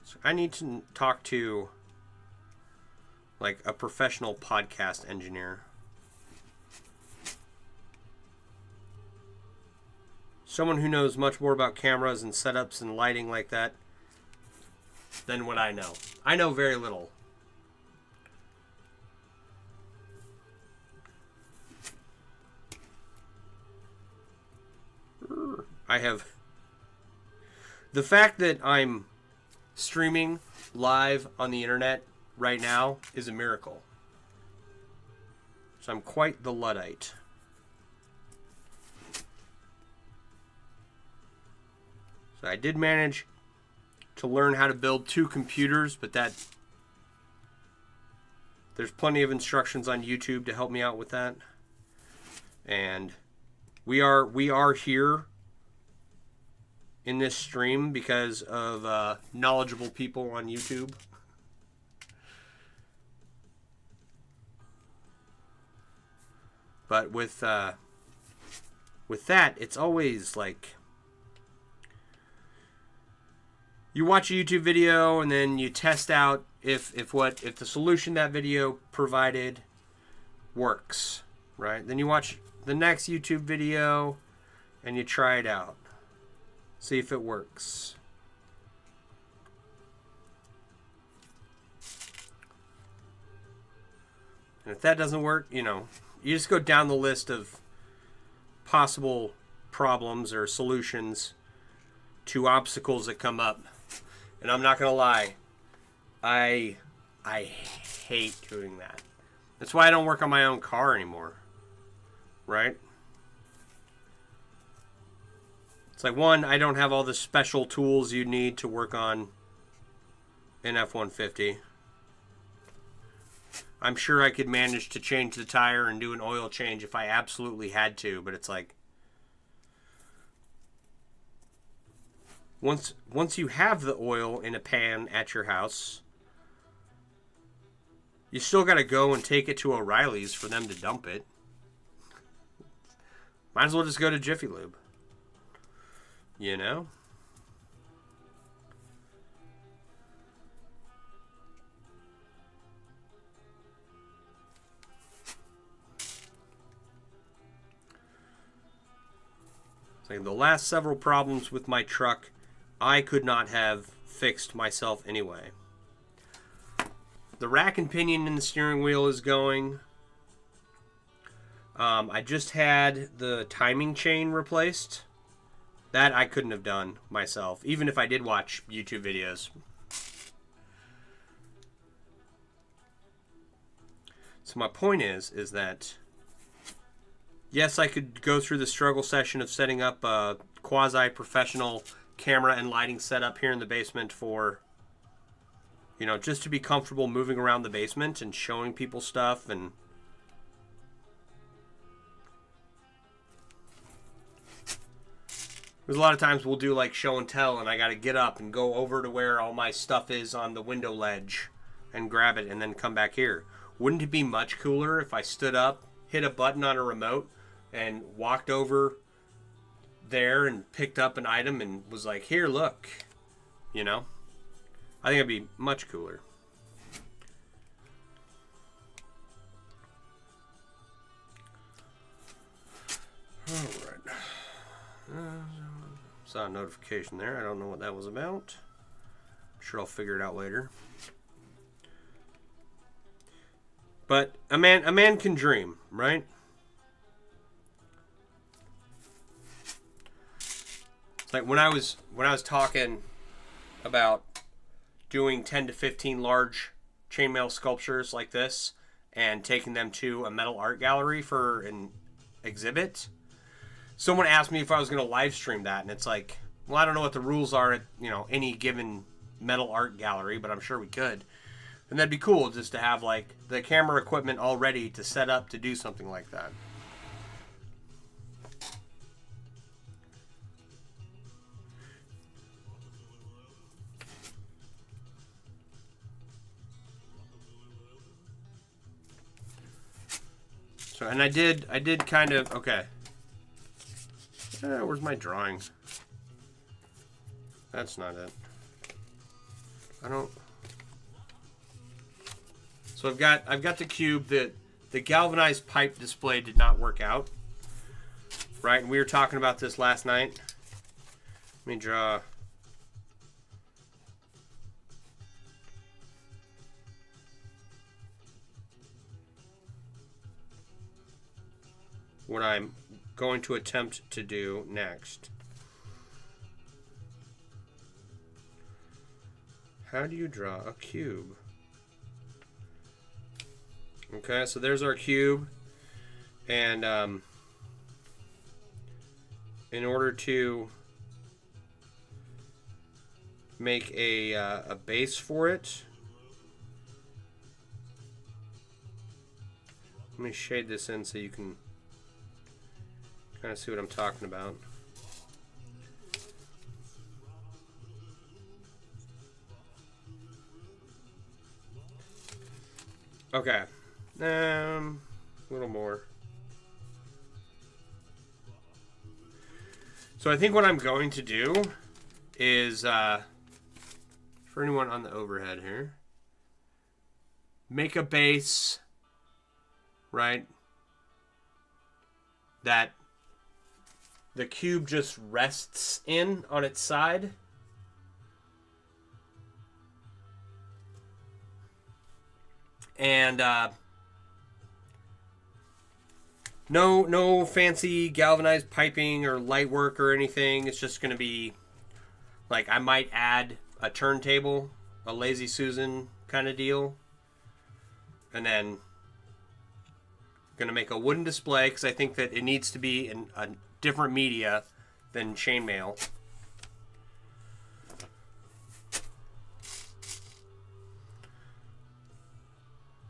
So I need to talk to like a professional podcast engineer. Someone who knows much more about cameras and setups and lighting like that than what I know. I know very little. I have... The fact that I'm streaming live on the internet right now is a miracle. So I'm quite the Luddite. So I did manage to learn how to build 2 computers, but there's plenty of instructions on YouTube to help me out with that. And we are here in this stream because of knowledgeable people on YouTube. But with that, it's always like you watch a YouTube video and then you test out if the solution that video provided works, right? Then you watch the next YouTube video and you try it out. See if it works. And if that doesn't work, you just go down the list of possible problems or solutions to obstacles that come up. And I'm not going to lie, I hate doing that. That's why I don't work on my own car anymore. Right? It's like, one, I don't have all the special tools you need to work on an F-150. I'm sure I could manage to change the tire and do an oil change if I absolutely had to, but it's like, once you have the oil in a pan at your house, you still got to go and take it to O'Reilly's for them to dump it. Might as well just go to Jiffy Lube. You know? So the last several problems with my truck, I could not have fixed myself anyway. The rack and pinion in the steering wheel is going. I just had the timing chain replaced. That I couldn't have done myself, even if I did watch YouTube videos. So my point is that, yes, I could go through the struggle session of setting up a quasi-professional camera and lighting setup here in the basement for, you know, just to be comfortable moving around the basement and showing people stuff. And there's a lot of times we'll do like show and tell, and I got to get up and go over to where all my stuff is on the window ledge and grab it and then come back here. Wouldn't it be much cooler if I stood up, hit a button on a remote, and walked over there and picked up an item and was like, here, look, you know? I think it'd be much cooler. All right. Saw a notification there. I don't know what that was about. I'm sure I'll figure it out later. But a man can dream, right? It's like when I was talking about doing 10 to 15 large chainmail sculptures like this and taking them to a metal art gallery for an exhibit. Someone asked me if I was going to live stream that, and it's like, well, I don't know what the rules are at, you know, any given metal art gallery, but I'm sure we could. And that'd be cool just to have like the camera equipment all ready to set up to do something like that. So, and I did kind of, okay. Where's my drawing? That's not it. I don't. So I've got the cube that the galvanized pipe display did not work out. Right? And we were talking about this last night. Let me draw. What I'm going to attempt to do next. How do you draw a cube? Okay, so there's our cube, and in order to make a base for it, let me shade this in so you can kind of see what I'm talking about. Okay. A little more. So I think what I'm going to do is, for anyone on the overhead here, make a base, right, that the cube just rests in on its side. And no fancy galvanized piping or light work or anything. It's just going to be like, I might add a turntable, a Lazy Susan kind of deal. And then going to make a wooden display because I think that it needs to be in a different media than chainmail.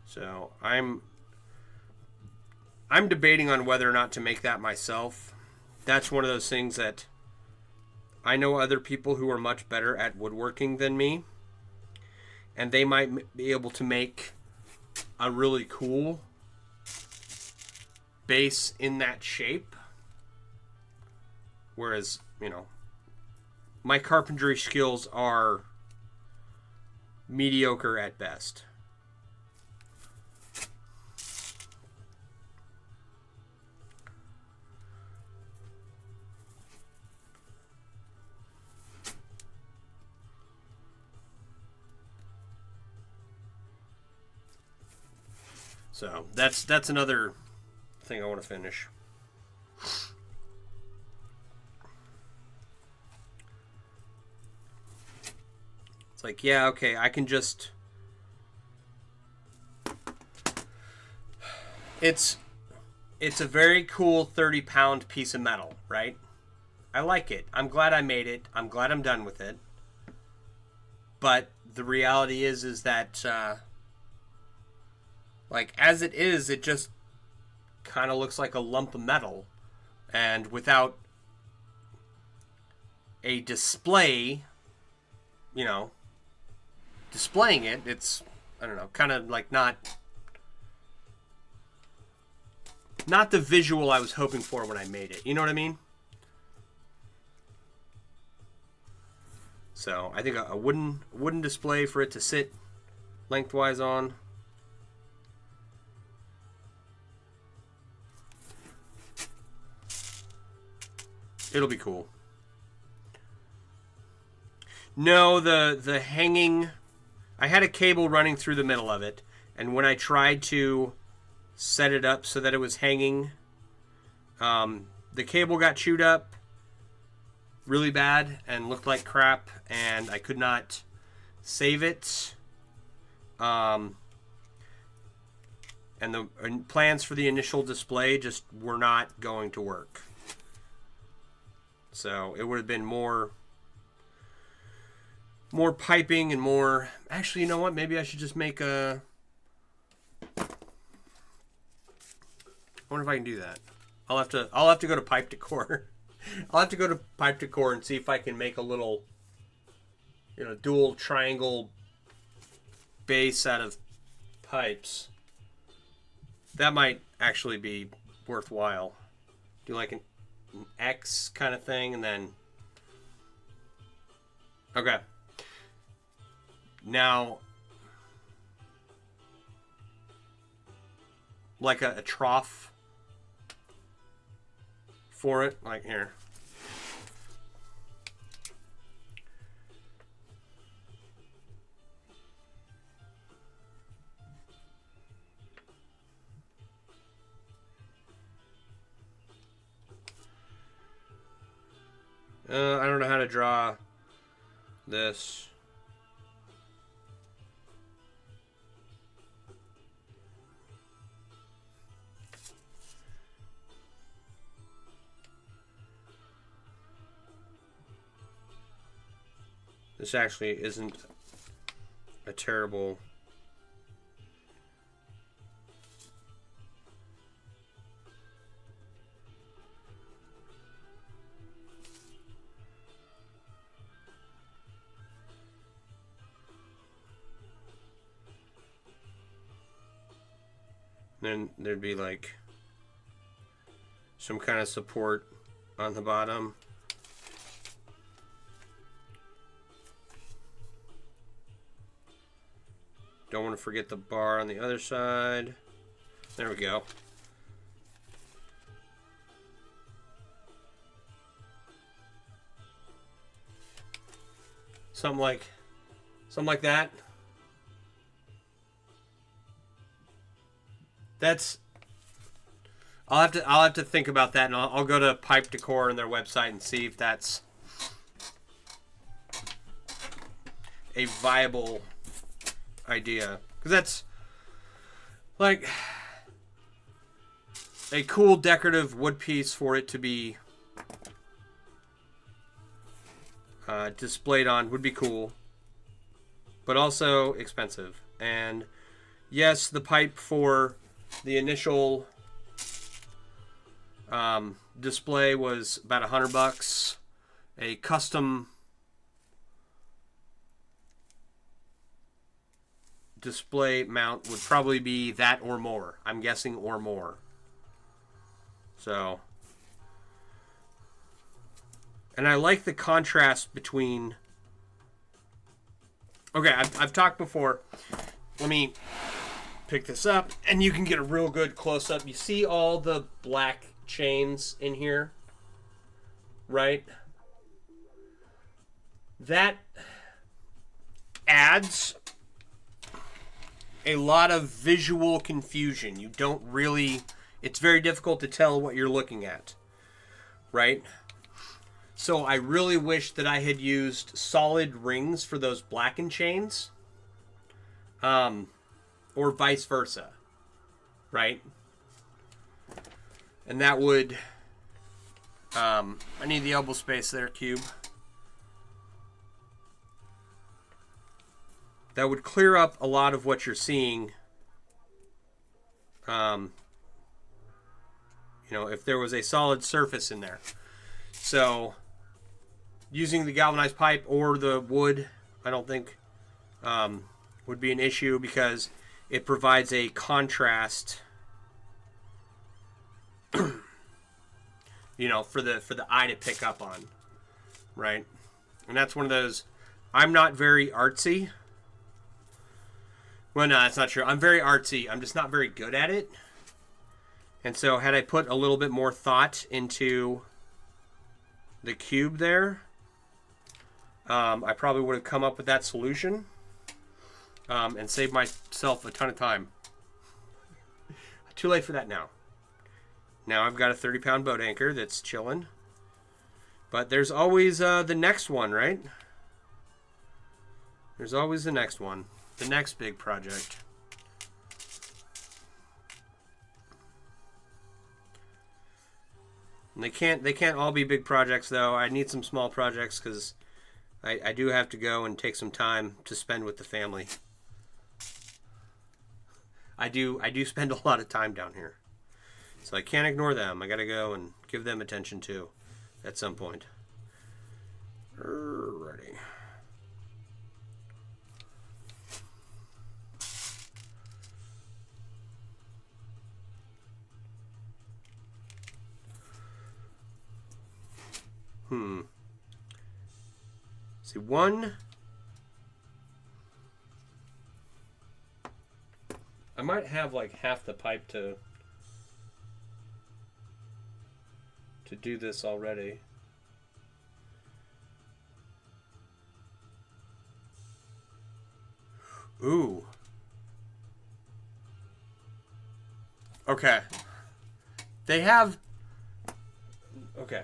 So I'm debating on whether or not to make that myself. That's one of those things that I know other people who are much better at woodworking than me, and they might be able to make a really cool base in that shape. Whereas, you know, my carpentry skills are mediocre at best. So that's another thing I want to finish. like, yeah, okay, I can just... It's a very cool 30-pound piece of metal, right? I like it. I'm glad I made it. I'm glad I'm done with it. But the reality is that, like, as it is, it just kind of looks like a lump of metal. And without a display, you know, displaying it, it's, I don't know, kind of like not the visual I was hoping for when I made it. You know what I mean? So I think a wooden display for it to sit lengthwise on. It'll be cool. No, the hanging... I had a cable running through the middle of it, and when I tried to set it up so that it was hanging, the cable got chewed up really bad and looked like crap, and I could not save it. And the plans for the initial display just were not going to work. So it would have been more piping and more... Actually, you know what? Maybe I should just make a... I wonder if I can do that. I'll have to go to Pipe Decor. I'll have to go to Pipe Decor and see if I can make a little, dual triangle base out of pipes. That might actually be worthwhile. Do like an X kind of thing, and then... Okay. Now, like a trough for it, like here. I don't know how to draw this. This actually isn't a terrible... Then there'd be like some kind of support on the bottom. Don't want to forget the bar on the other side. There we go. Something like that. That's... I'll have to think about that, and I'll go to Pipe Decor and their website and see if that's a viable idea, because that's like a cool decorative wood piece for it to be displayed on would be cool, but also expensive. And yes, the pipe for the initial display was about $100. A custom display mount would probably be that or more. I'm guessing or more. So, and I like the contrast between... Okay, I've talked before. Let me pick this up, and you can get a real good close-up. You see all the black chains in here, right? That adds a lot of visual confusion. You don't really... It's very difficult to tell what you're looking at, right? So I really wish that I had used solid rings for those blackened chains. Or vice versa. Right? And that would... I need the elbow space there, Cube. That would clear up a lot of what you're seeing. You know, if there was a solid surface in there. So, using the galvanized pipe or the wood, I don't think would be an issue because it provides a contrast, you know, for the eye to pick up on, right? And that's one of those. I'm not very artsy. Well, no, that's not true. I'm very artsy. I'm just not very good at it. And so had I put a little bit more thought into the cube there, I probably would have come up with that solution and saved myself a ton of time. Too late for that now. Now I've got a 30-pound boat anchor that's chilling. But there's always the next one, right? There's always the next one. The next big project. And they can't all be big projects though. I need some small projects because I do have to go and take some time to spend with the family. I do spend a lot of time down here. So I can't ignore them. I gotta go and give them attention too at some point. Alrighty. See, one. I might have like half the pipe to do this already. Ooh. Okay. They have. Okay.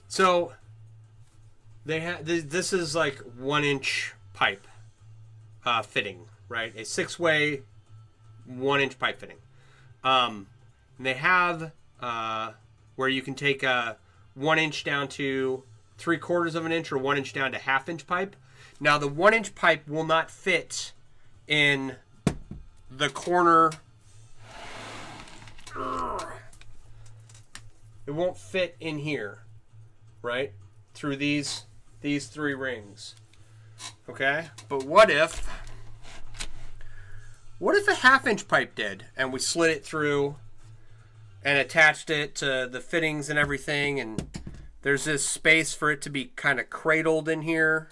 So they have this is like 1-inch pipe fitting, right? A 6-way 1-inch pipe fitting. They have where you can take a 1 inch down to 3/4 of an inch or 1 inch down to 1/2 inch pipe. Now the 1-inch pipe will not fit in the corner. It won't fit in here, right? Through these 3 rings. Okay? But what if a 1/2 inch pipe did and we slid it through and attached it to the fittings and everything, and there's this space for it to be kind of cradled in here.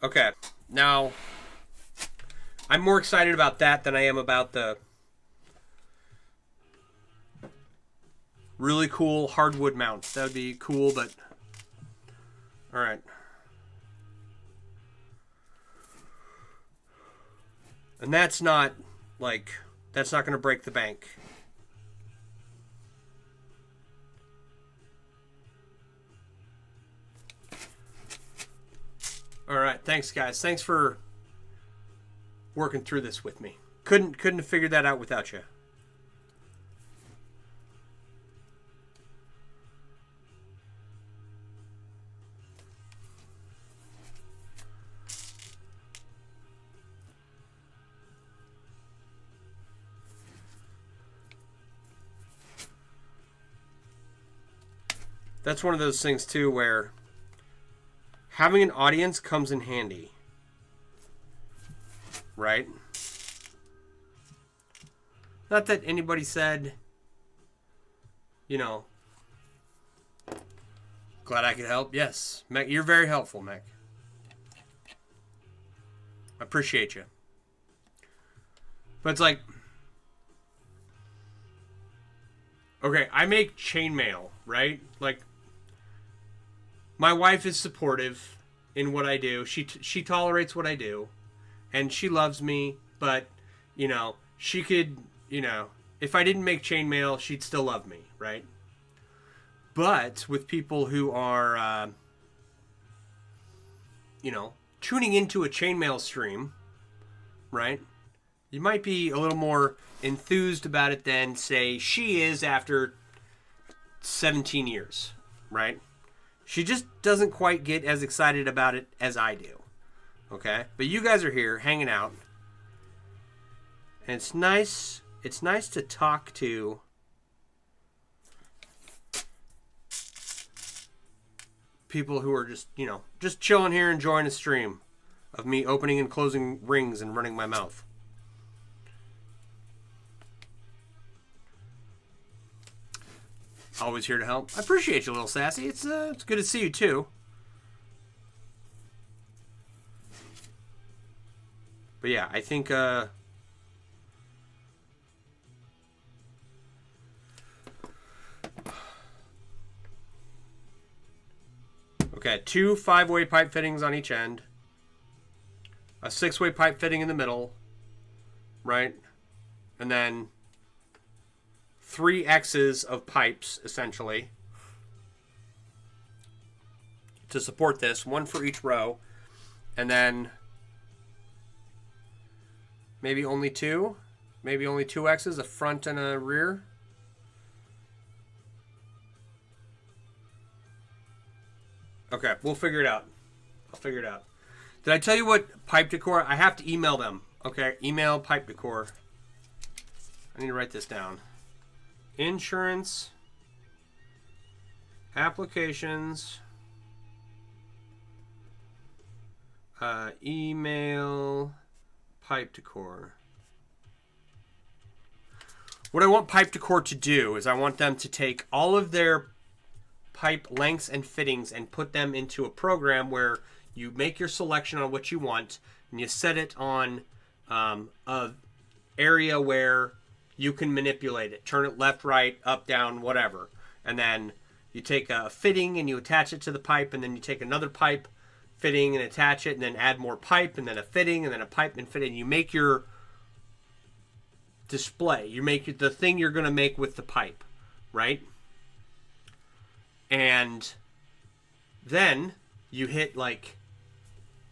Okay, now I'm more excited about that than I am about the really cool hardwood mounts. That would be cool, but all right. And that's not going to break the bank. All right, thanks guys. Thanks for working through this with me. Couldn't have figured that out without you. That's one of those things too where having an audience comes in handy, right? Not that anybody said, you know, glad I could help. Yes, Mac, you're very helpful, Mac. I appreciate you. But it's like, okay, I make chainmail, right? Like, my wife is supportive in what I do. She tolerates what I do, and she loves me. But you know, she could, you know, if I didn't make chainmail, she'd still love me, right? But with people who are, tuning into a chainmail stream, right? You might be a little more enthused about it than, say, she is after 17 years, right? She just doesn't quite get as excited about it as I do, okay? But you guys are here hanging out, and it's nice to talk to people who are just chilling here, enjoying a stream of me opening and closing rings and running my mouth. Always here to help. I appreciate you, little sassy. It's good to see you too. But yeah, I think okay, 2 5-way pipe fittings on each end, a 6-way pipe fitting in the middle, right? And then 3 X's of pipes, essentially, to support this, 1 for each row, and then maybe only 2 X's, a front and a rear. Okay, we'll figure it out. I'll figure it out. Did I tell you what pipe decor? I have to email them. Okay, email pipe decor. I need to write this down. Insurance applications, email pipe decor. What I want pipe decor to do is I want them to take all of their pipe lengths and fittings and put them into a program where you make your selection on what you want and you set it on a area where you can manipulate it. Turn it left, right, up, down, whatever. And then you take a fitting and you attach it to the pipe, and then you take another pipe fitting and attach it, and then add more pipe, and then a fitting, and then a pipe and fitting. You make your display. You make the thing you're going to make with the pipe, right? And then you hit like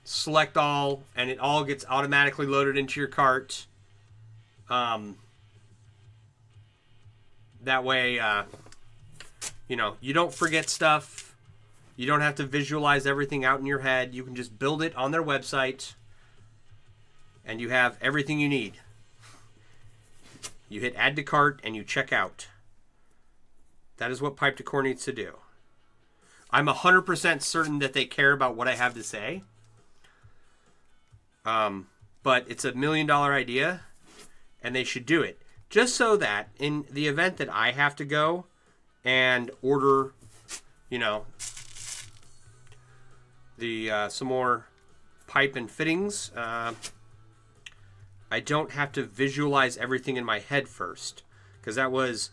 select all, and it all gets automatically loaded into your cart. That way, you don't forget stuff. You don't have to visualize everything out in your head. You can just build it on their website, and you have everything you need. You hit add to cart, and you check out. That is what Pipe Decor needs to do. I'm 100% certain that they care about what I have to say. But it's $1 million idea, and they should do it. Just so that in the event that I have to go and order, some more pipe and fittings, I don't have to visualize everything in my head first. Because that was,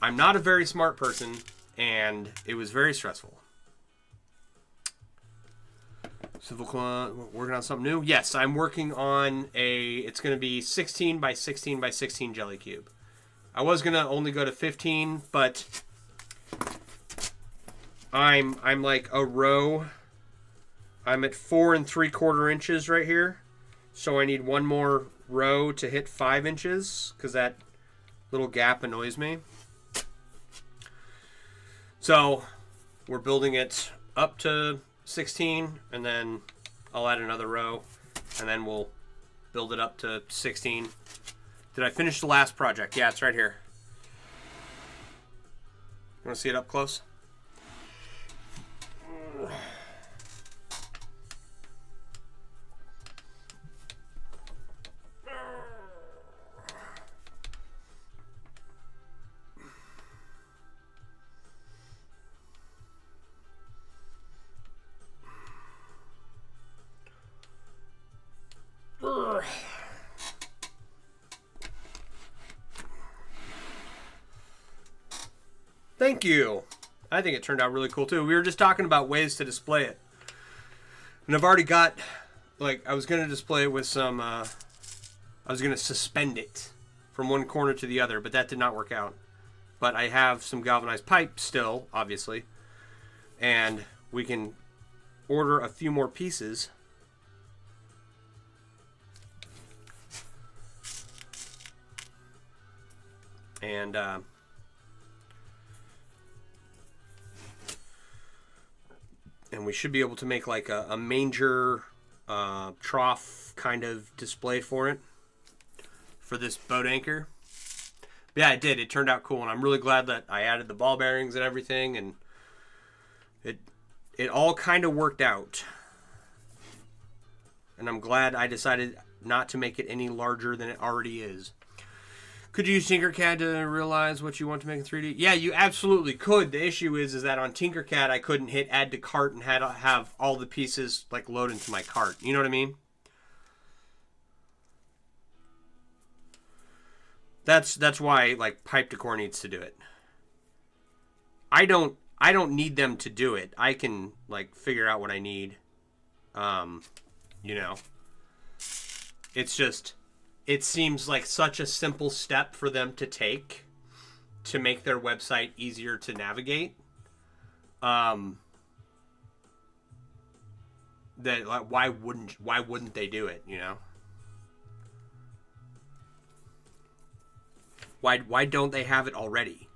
I'm not a very smart person, and it was very stressful. Civil working on something new? Yes, I'm working on it's going to be 16 by 16 by 16 jelly cube. I was going to only go to 15, but I'm like a row. I'm at 4 3/4 inches right here. So I need one more row to hit 5 inches because that little gap annoys me. So we're building it up to 16, and then I'll add another row, and then we'll build it up to 16. Did I finish the last project? Yeah, it's right here. You want to see it up close? Thank you. I think it turned out really cool too. We were just talking about ways to display it. And I've already got, I was going to display it with some, I was going to suspend it from one corner to the other, but that did not work out. but I have some galvanized pipe still, obviously, and we can order a few more pieces. And we should be able to make like a manger trough kind of display for it, for this boat anchor. But yeah, it did. It turned out cool, and I'm really glad that I added the ball bearings and everything, and it all kind of worked out. And I'm glad I decided not to make it any larger than it already is. Could you use Tinkercad to realize what you want to make in 3D? Yeah, you absolutely could. The issue is that on Tinkercad, I couldn't hit add to cart and had to have all the pieces like load into my cart. You know what I mean? That's why like Pipe Decor needs to do it. I don't need them to do it. I can like figure out what I need. You know. It's just, it seems like such a simple step for them to take to make their website easier to navigate. That like, why wouldn't they do it, you know? Why don't they have it already?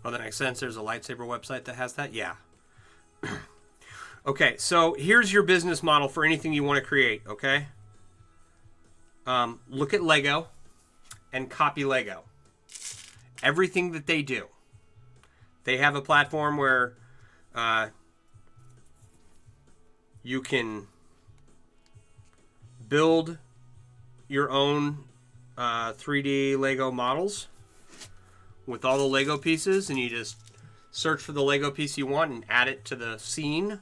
Oh, that makes sense. There's a lightsaber website that has that? Yeah. Okay, so here's your business model for anything you want to create, okay? Look at Lego and copy Lego. Everything that they do. They have a platform where you can build your own 3D Lego models with all the Lego pieces, and you just search for the Lego piece you want and add it to the scene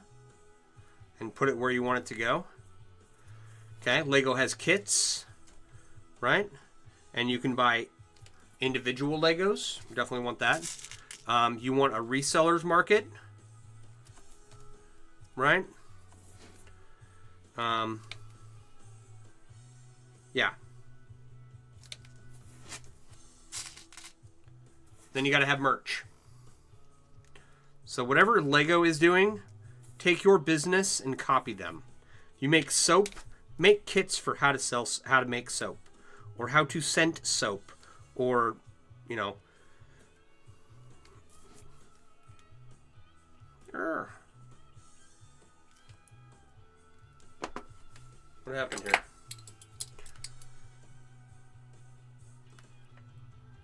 and put it where you want it to go. Okay, Lego has kits, right? And you can buy individual Legos. You definitely want that. You want a reseller's market, right? Yeah. Then you got to have merch. So whatever Lego is doing, take your business and copy them. You make soap, make kits for how to make soap, or how to scent soap, or, you know. What happened here?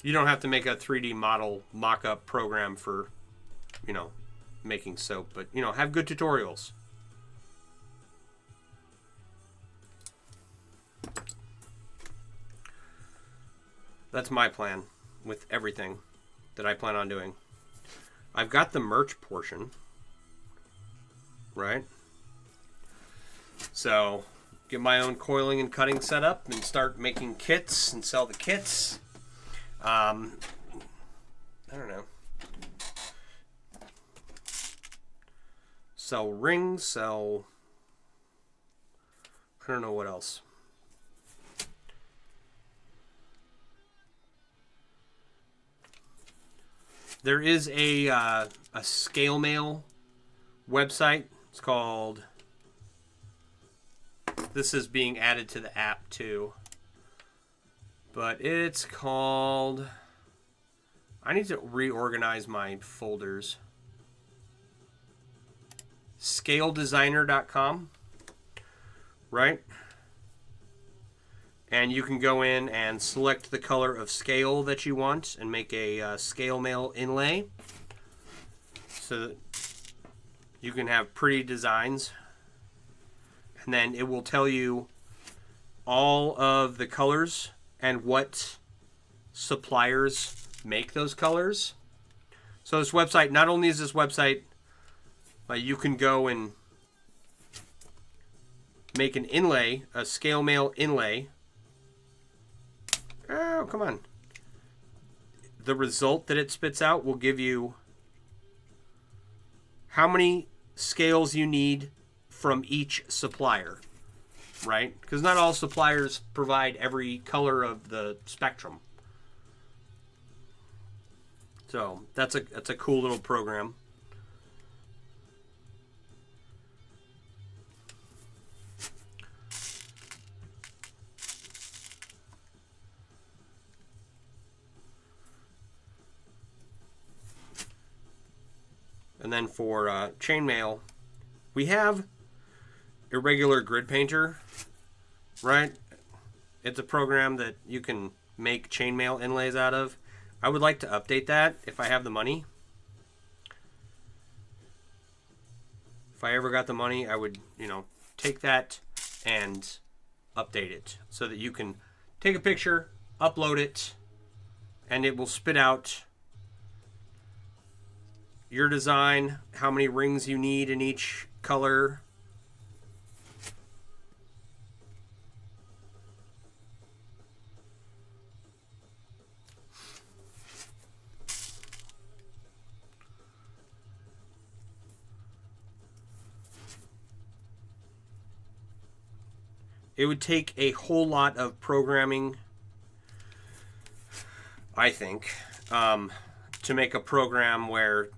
You don't have to make a 3D model mock-up program for, you know, making soap, but, you know, have good tutorials. That's my plan with everything that I plan on doing. I've got the merch portion, right? So, get my own coiling and cutting setup and start making kits and sell the kits. I don't know. Sell rings, sell... I don't know what else. There is a scale mail website. It's called... This is being added to the app too. But it's called... I need to reorganize my folders. ScaleDesigner.com. Right? And you can go in and select the color of scale that you want and make a scale mail inlay. So that you can have pretty designs. And then it will tell you all of the colors and what suppliers make those colors. So this website, not only is this website, you can go and make an inlay, a scale mail inlay. Oh, come on. The result that it spits out will give you how many scales you need from each supplier, right? Because not all suppliers provide every color of the spectrum. So that's a cool little program. And then for chainmail, we have Irregular Grid Painter, right? It's a program that you can make chainmail inlays out of. I would like to update that if I have the money. If I ever got the money, I would, take that and update it so that you can take a picture, upload it, and it will spit out your design, how many rings you need in each color. It would take a whole lot of programming, I think, to make a program where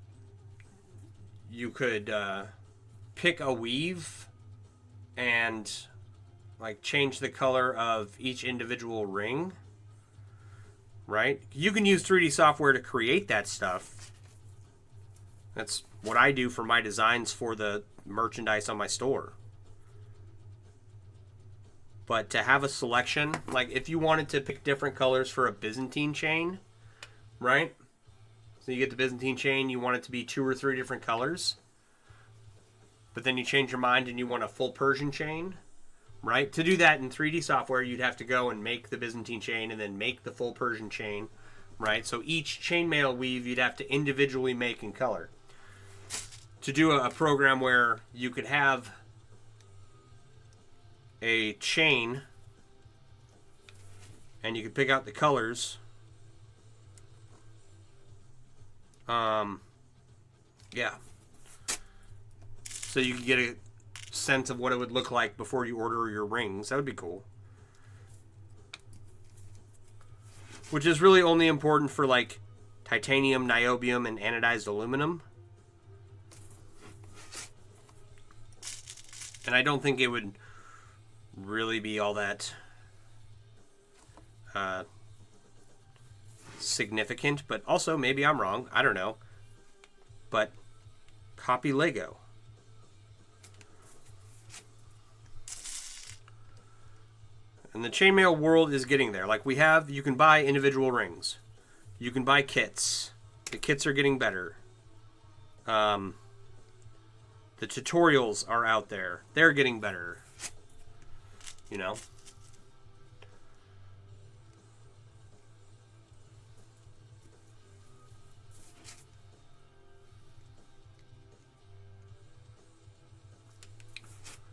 you could pick a weave and like change the color of each individual ring, right? You can use 3D software to create that stuff. That's what I do for my designs for the merchandise on my store. But to have a selection, like if you wanted to pick different colors for a Byzantine chain, right? So you get the Byzantine chain, you want it to be 2 or 3 different colors. But then you change your mind and you want a full Persian chain, right? To do that in 3D software, you'd have to go and make the Byzantine chain and then make the full Persian chain, right? So each chainmail weave you'd have to individually make in color. To do a program where you could have a chain and you could pick out the colors. Yeah. So you could get a sense of what it would look like before you order your rings. That would be cool. Which is really only important for like titanium, niobium, and anodized aluminum. And I don't think it would really be all that significant, but also maybe I'm wrong. I don't know. But copy Lego. And the chainmail world is getting there. Like you can buy individual rings. You can buy kits. The kits are getting better. The tutorials are out there. They're getting better.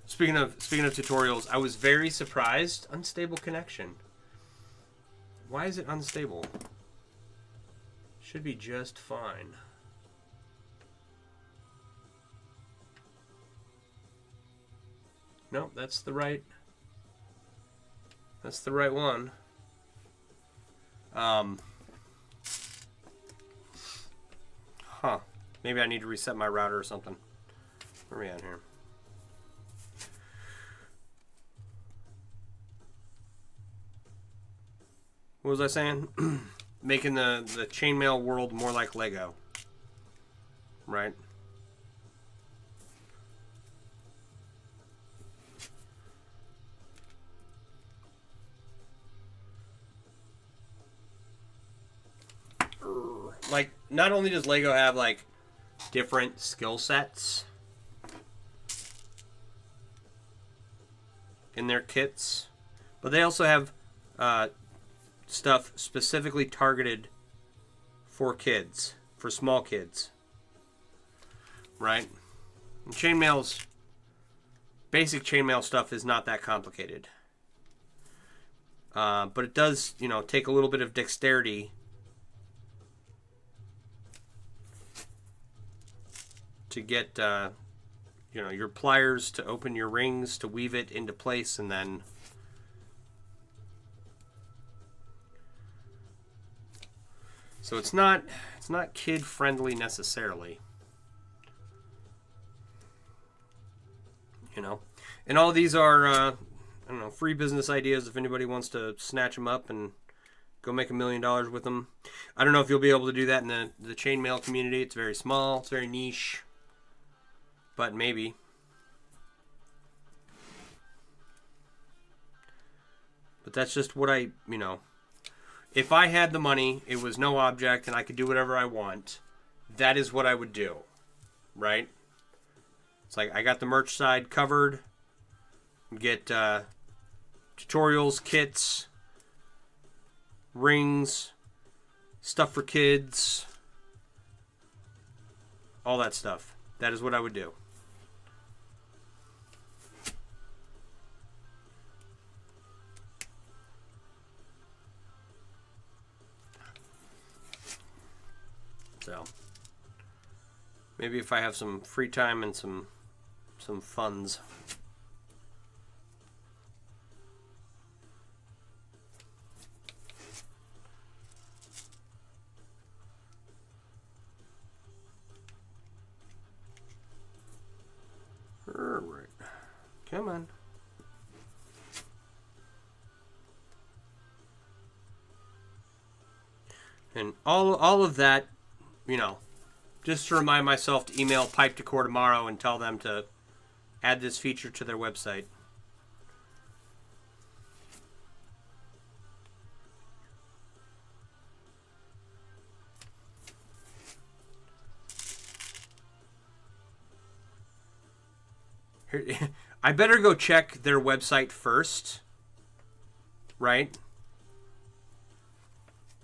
Speaking of tutorials, I was very surprised. Unstable connection. Why is it unstable? Should be just fine. No, that's the right one. Maybe I need to reset my router or something. Where are we at here? What was I saying? Making the chainmail world more like Lego. Right? Like, not only does Lego have, like, different skill sets in their kits, but they also have stuff specifically targeted for kids, for small kids, right? And chainmail's basic chainmail stuff is not that complicated, but it does, take a little bit of dexterity to get your pliers to open your rings to weave it into place, and then so it's not kid friendly necessarily, and all these are I don't know, free business ideas if anybody wants to snatch them up and go make $1 million with them. I don't know if you'll be able to do that in the chainmail community. It's very small, it's very niche, but maybe. But that's just what if I had the money, it was no object, and I could do whatever I want, that is what I would do, right? It's like I got the merch side covered. Get tutorials, kits, rings, stuff for kids, all that stuff. That is what I would do. So maybe if I have some free time and some funds. Alright. Come on. And all of that, just to remind myself to email Pipe Decor tomorrow and tell them to add this feature to their website. I better go check their website first, right?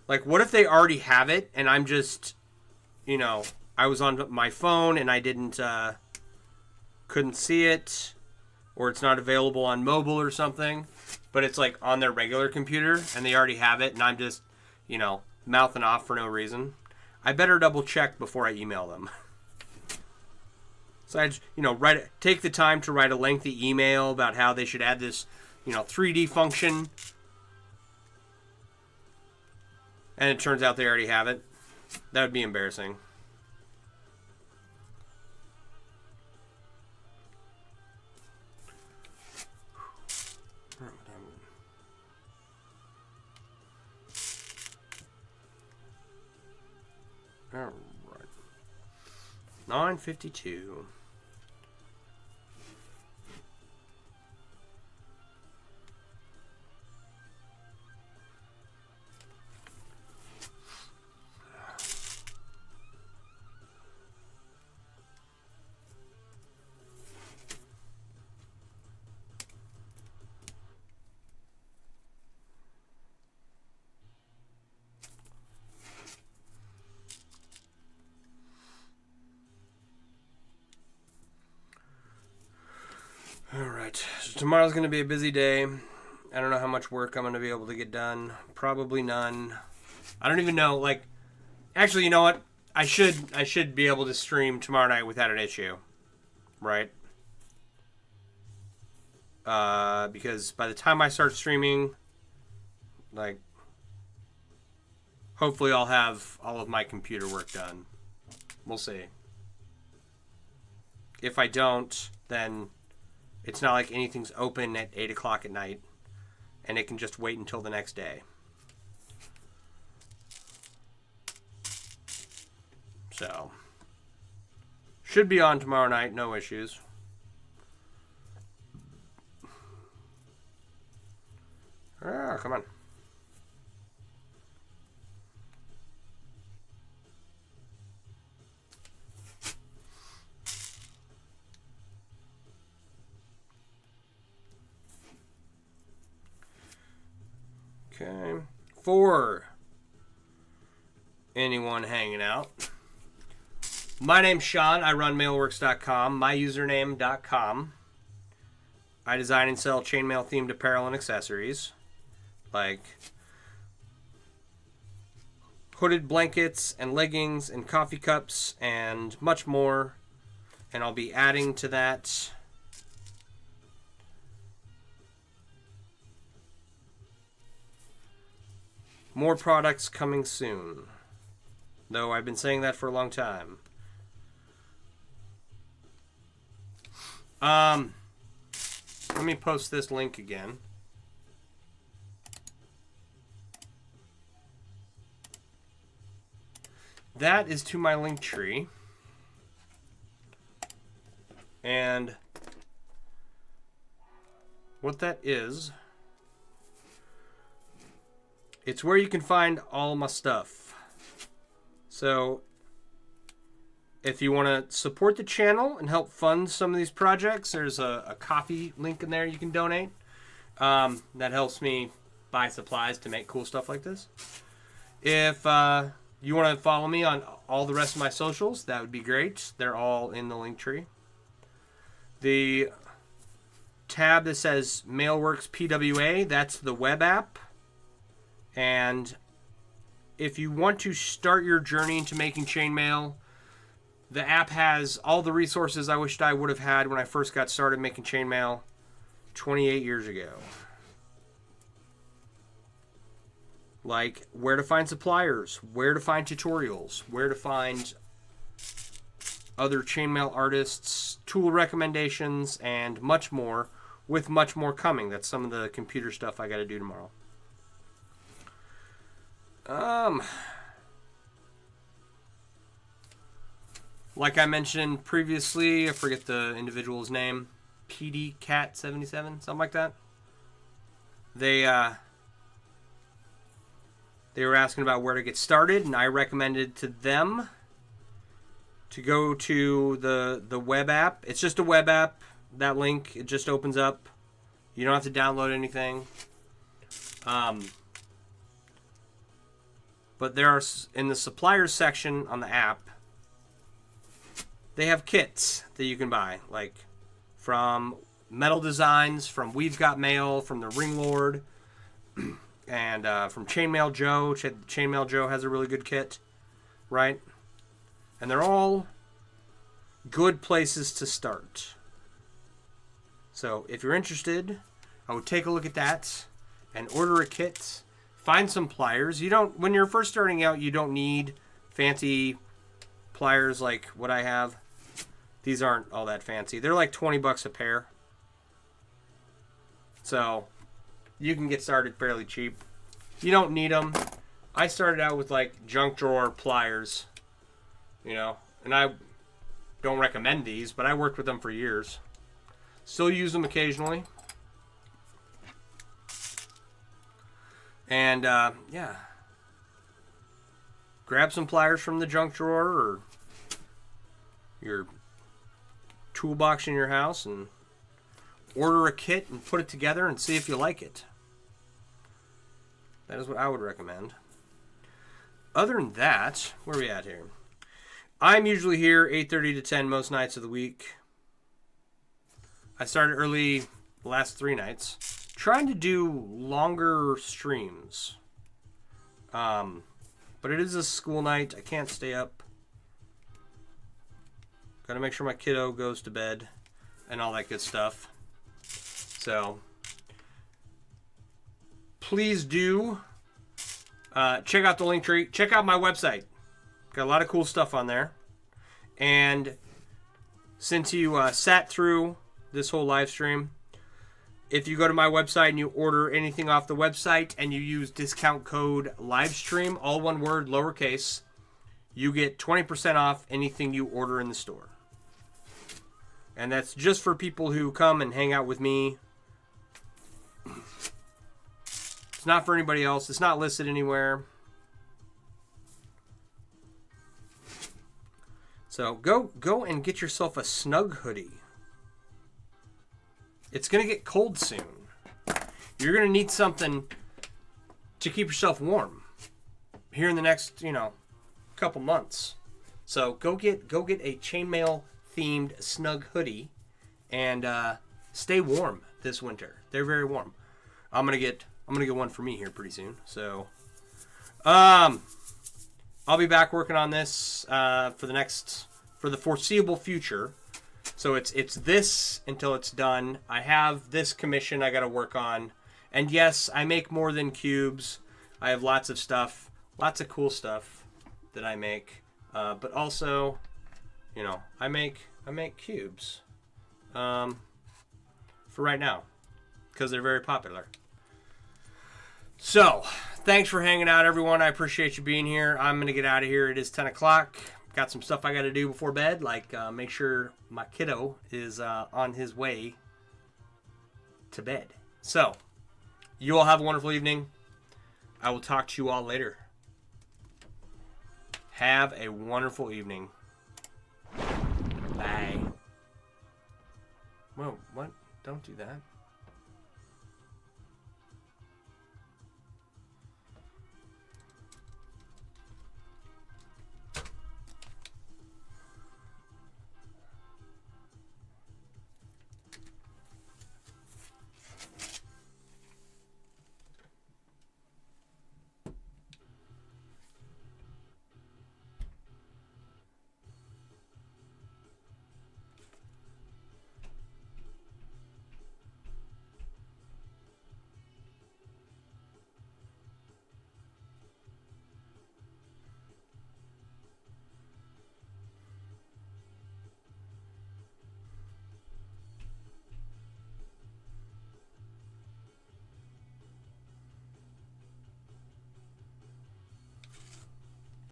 Like, what if they already have it and I'm just, I was on my phone and I couldn't see it, or it's not available on mobile or something, but it's like on their regular computer and they already have it and I'm just, mouthing off for no reason. I better double check before I email them. So I, take the time to write a lengthy email about how they should add this, 3D function, and it turns out they already have it. That would be embarrassing. All right. 9:52. Alright, so tomorrow's going to be a busy day. I don't know how much work I'm going to be able to get done. Probably none. I don't even know, actually, you know what? I should be able to stream tomorrow night without an issue. Right? Because by the time I start streaming, hopefully I'll have all of my computer work done. We'll see. If I don't, then it's not like anything's open at 8 o'clock at night, and it can just wait until the next day. So, should be on tomorrow night, no issues. Ah, come on. Okay. For anyone hanging out, my name's Sean. I run mailworks.com, myusername.com. I design and sell chainmail themed apparel and accessories like hooded blankets and leggings and coffee cups and much more. And I'll be adding to that more products coming soon. Though I've been saying that for a long time. Let me post this link again. That is to my link tree. And what that is, it's where you can find all my stuff. So if you want to support the channel and help fund some of these projects, there's a coffee link in there you can donate. That helps me buy supplies to make cool stuff like this. If you want to follow me on all the rest of my socials, that would be great. They're all in the link tree. The tab that says Mailworks PWA, that's the web app. And if you want to start your journey into making chainmail, the app has all the resources I wished I would have had when I first got started making chainmail 28 years ago. Like where to find suppliers, where to find tutorials, where to find other chainmail artists, tool recommendations, and much more, with much more coming. That's some of the computer stuff I got to do tomorrow. Like I mentioned previously, I forget the individual's name, PDCat77, something like that. They were asking about where to get started, and I recommended to them to go to the web app. It's just a web app. That link, it just opens up. You don't have to download anything. But there are, in the suppliers section on the app, they have kits that you can buy, like from Metal Designs, from We've Got Mail, from the Ring Lord, and from Chainmail Joe. Chainmail Joe has a really good kit, right? And they're all good places to start. So if you're interested, I would take a look at that and order a kit. Find some pliers. When you're first starting out, you don't need fancy pliers like what I have. These aren't all that fancy. They're like 20 bucks a pair. So you can get started fairly cheap. You don't need them. I started out with like junk drawer pliers, and I don't recommend these, but I worked with them for years. Still use them occasionally. And yeah, grab some pliers from the junk drawer or your toolbox in your house and order a kit and put it together and see if you like it. That is what I would recommend. Other than that, where are we at here? I'm usually here 8:30 to 10 most nights of the week. I started early the last 3 nights. Trying to do longer streams. But it is a school night. I can't stay up. Gotta make sure my kiddo goes to bed and all that good stuff. So please do check out the link tree. Check out my website. Got a lot of cool stuff on there. And since you sat through this whole live stream, if you go to my website and you order anything off the website and you use discount code LIVESTREAM, all one word, lowercase, you get 20% off anything you order in the store. And that's just for people who come and hang out with me. It's not for anybody else. It's not listed anywhere. So go and get yourself a snug hoodie. It's going to get cold soon. You're going to need something to keep yourself warm here in the next, couple months. So go get a chainmail themed snug hoodie and stay warm this winter. They're very warm. I'm going to get one for me here pretty soon. So I'll be back working on this for the foreseeable future. So it's this until it's done. I have this commission I got to work on. And yes, I make more than cubes. I have lots of stuff, lots of cool stuff that I make. But also, you know, I make cubes for right now because they're very popular. So, thanks for hanging out, everyone. I appreciate you being here. I'm going to get out of here. It is 10 o'clock. Got some stuff I got to do before bed, like make sure my kiddo is on his way to bed. So, you all have a wonderful evening. I will talk to you all later. Have a wonderful evening. Bye. Whoa, what? Don't do that.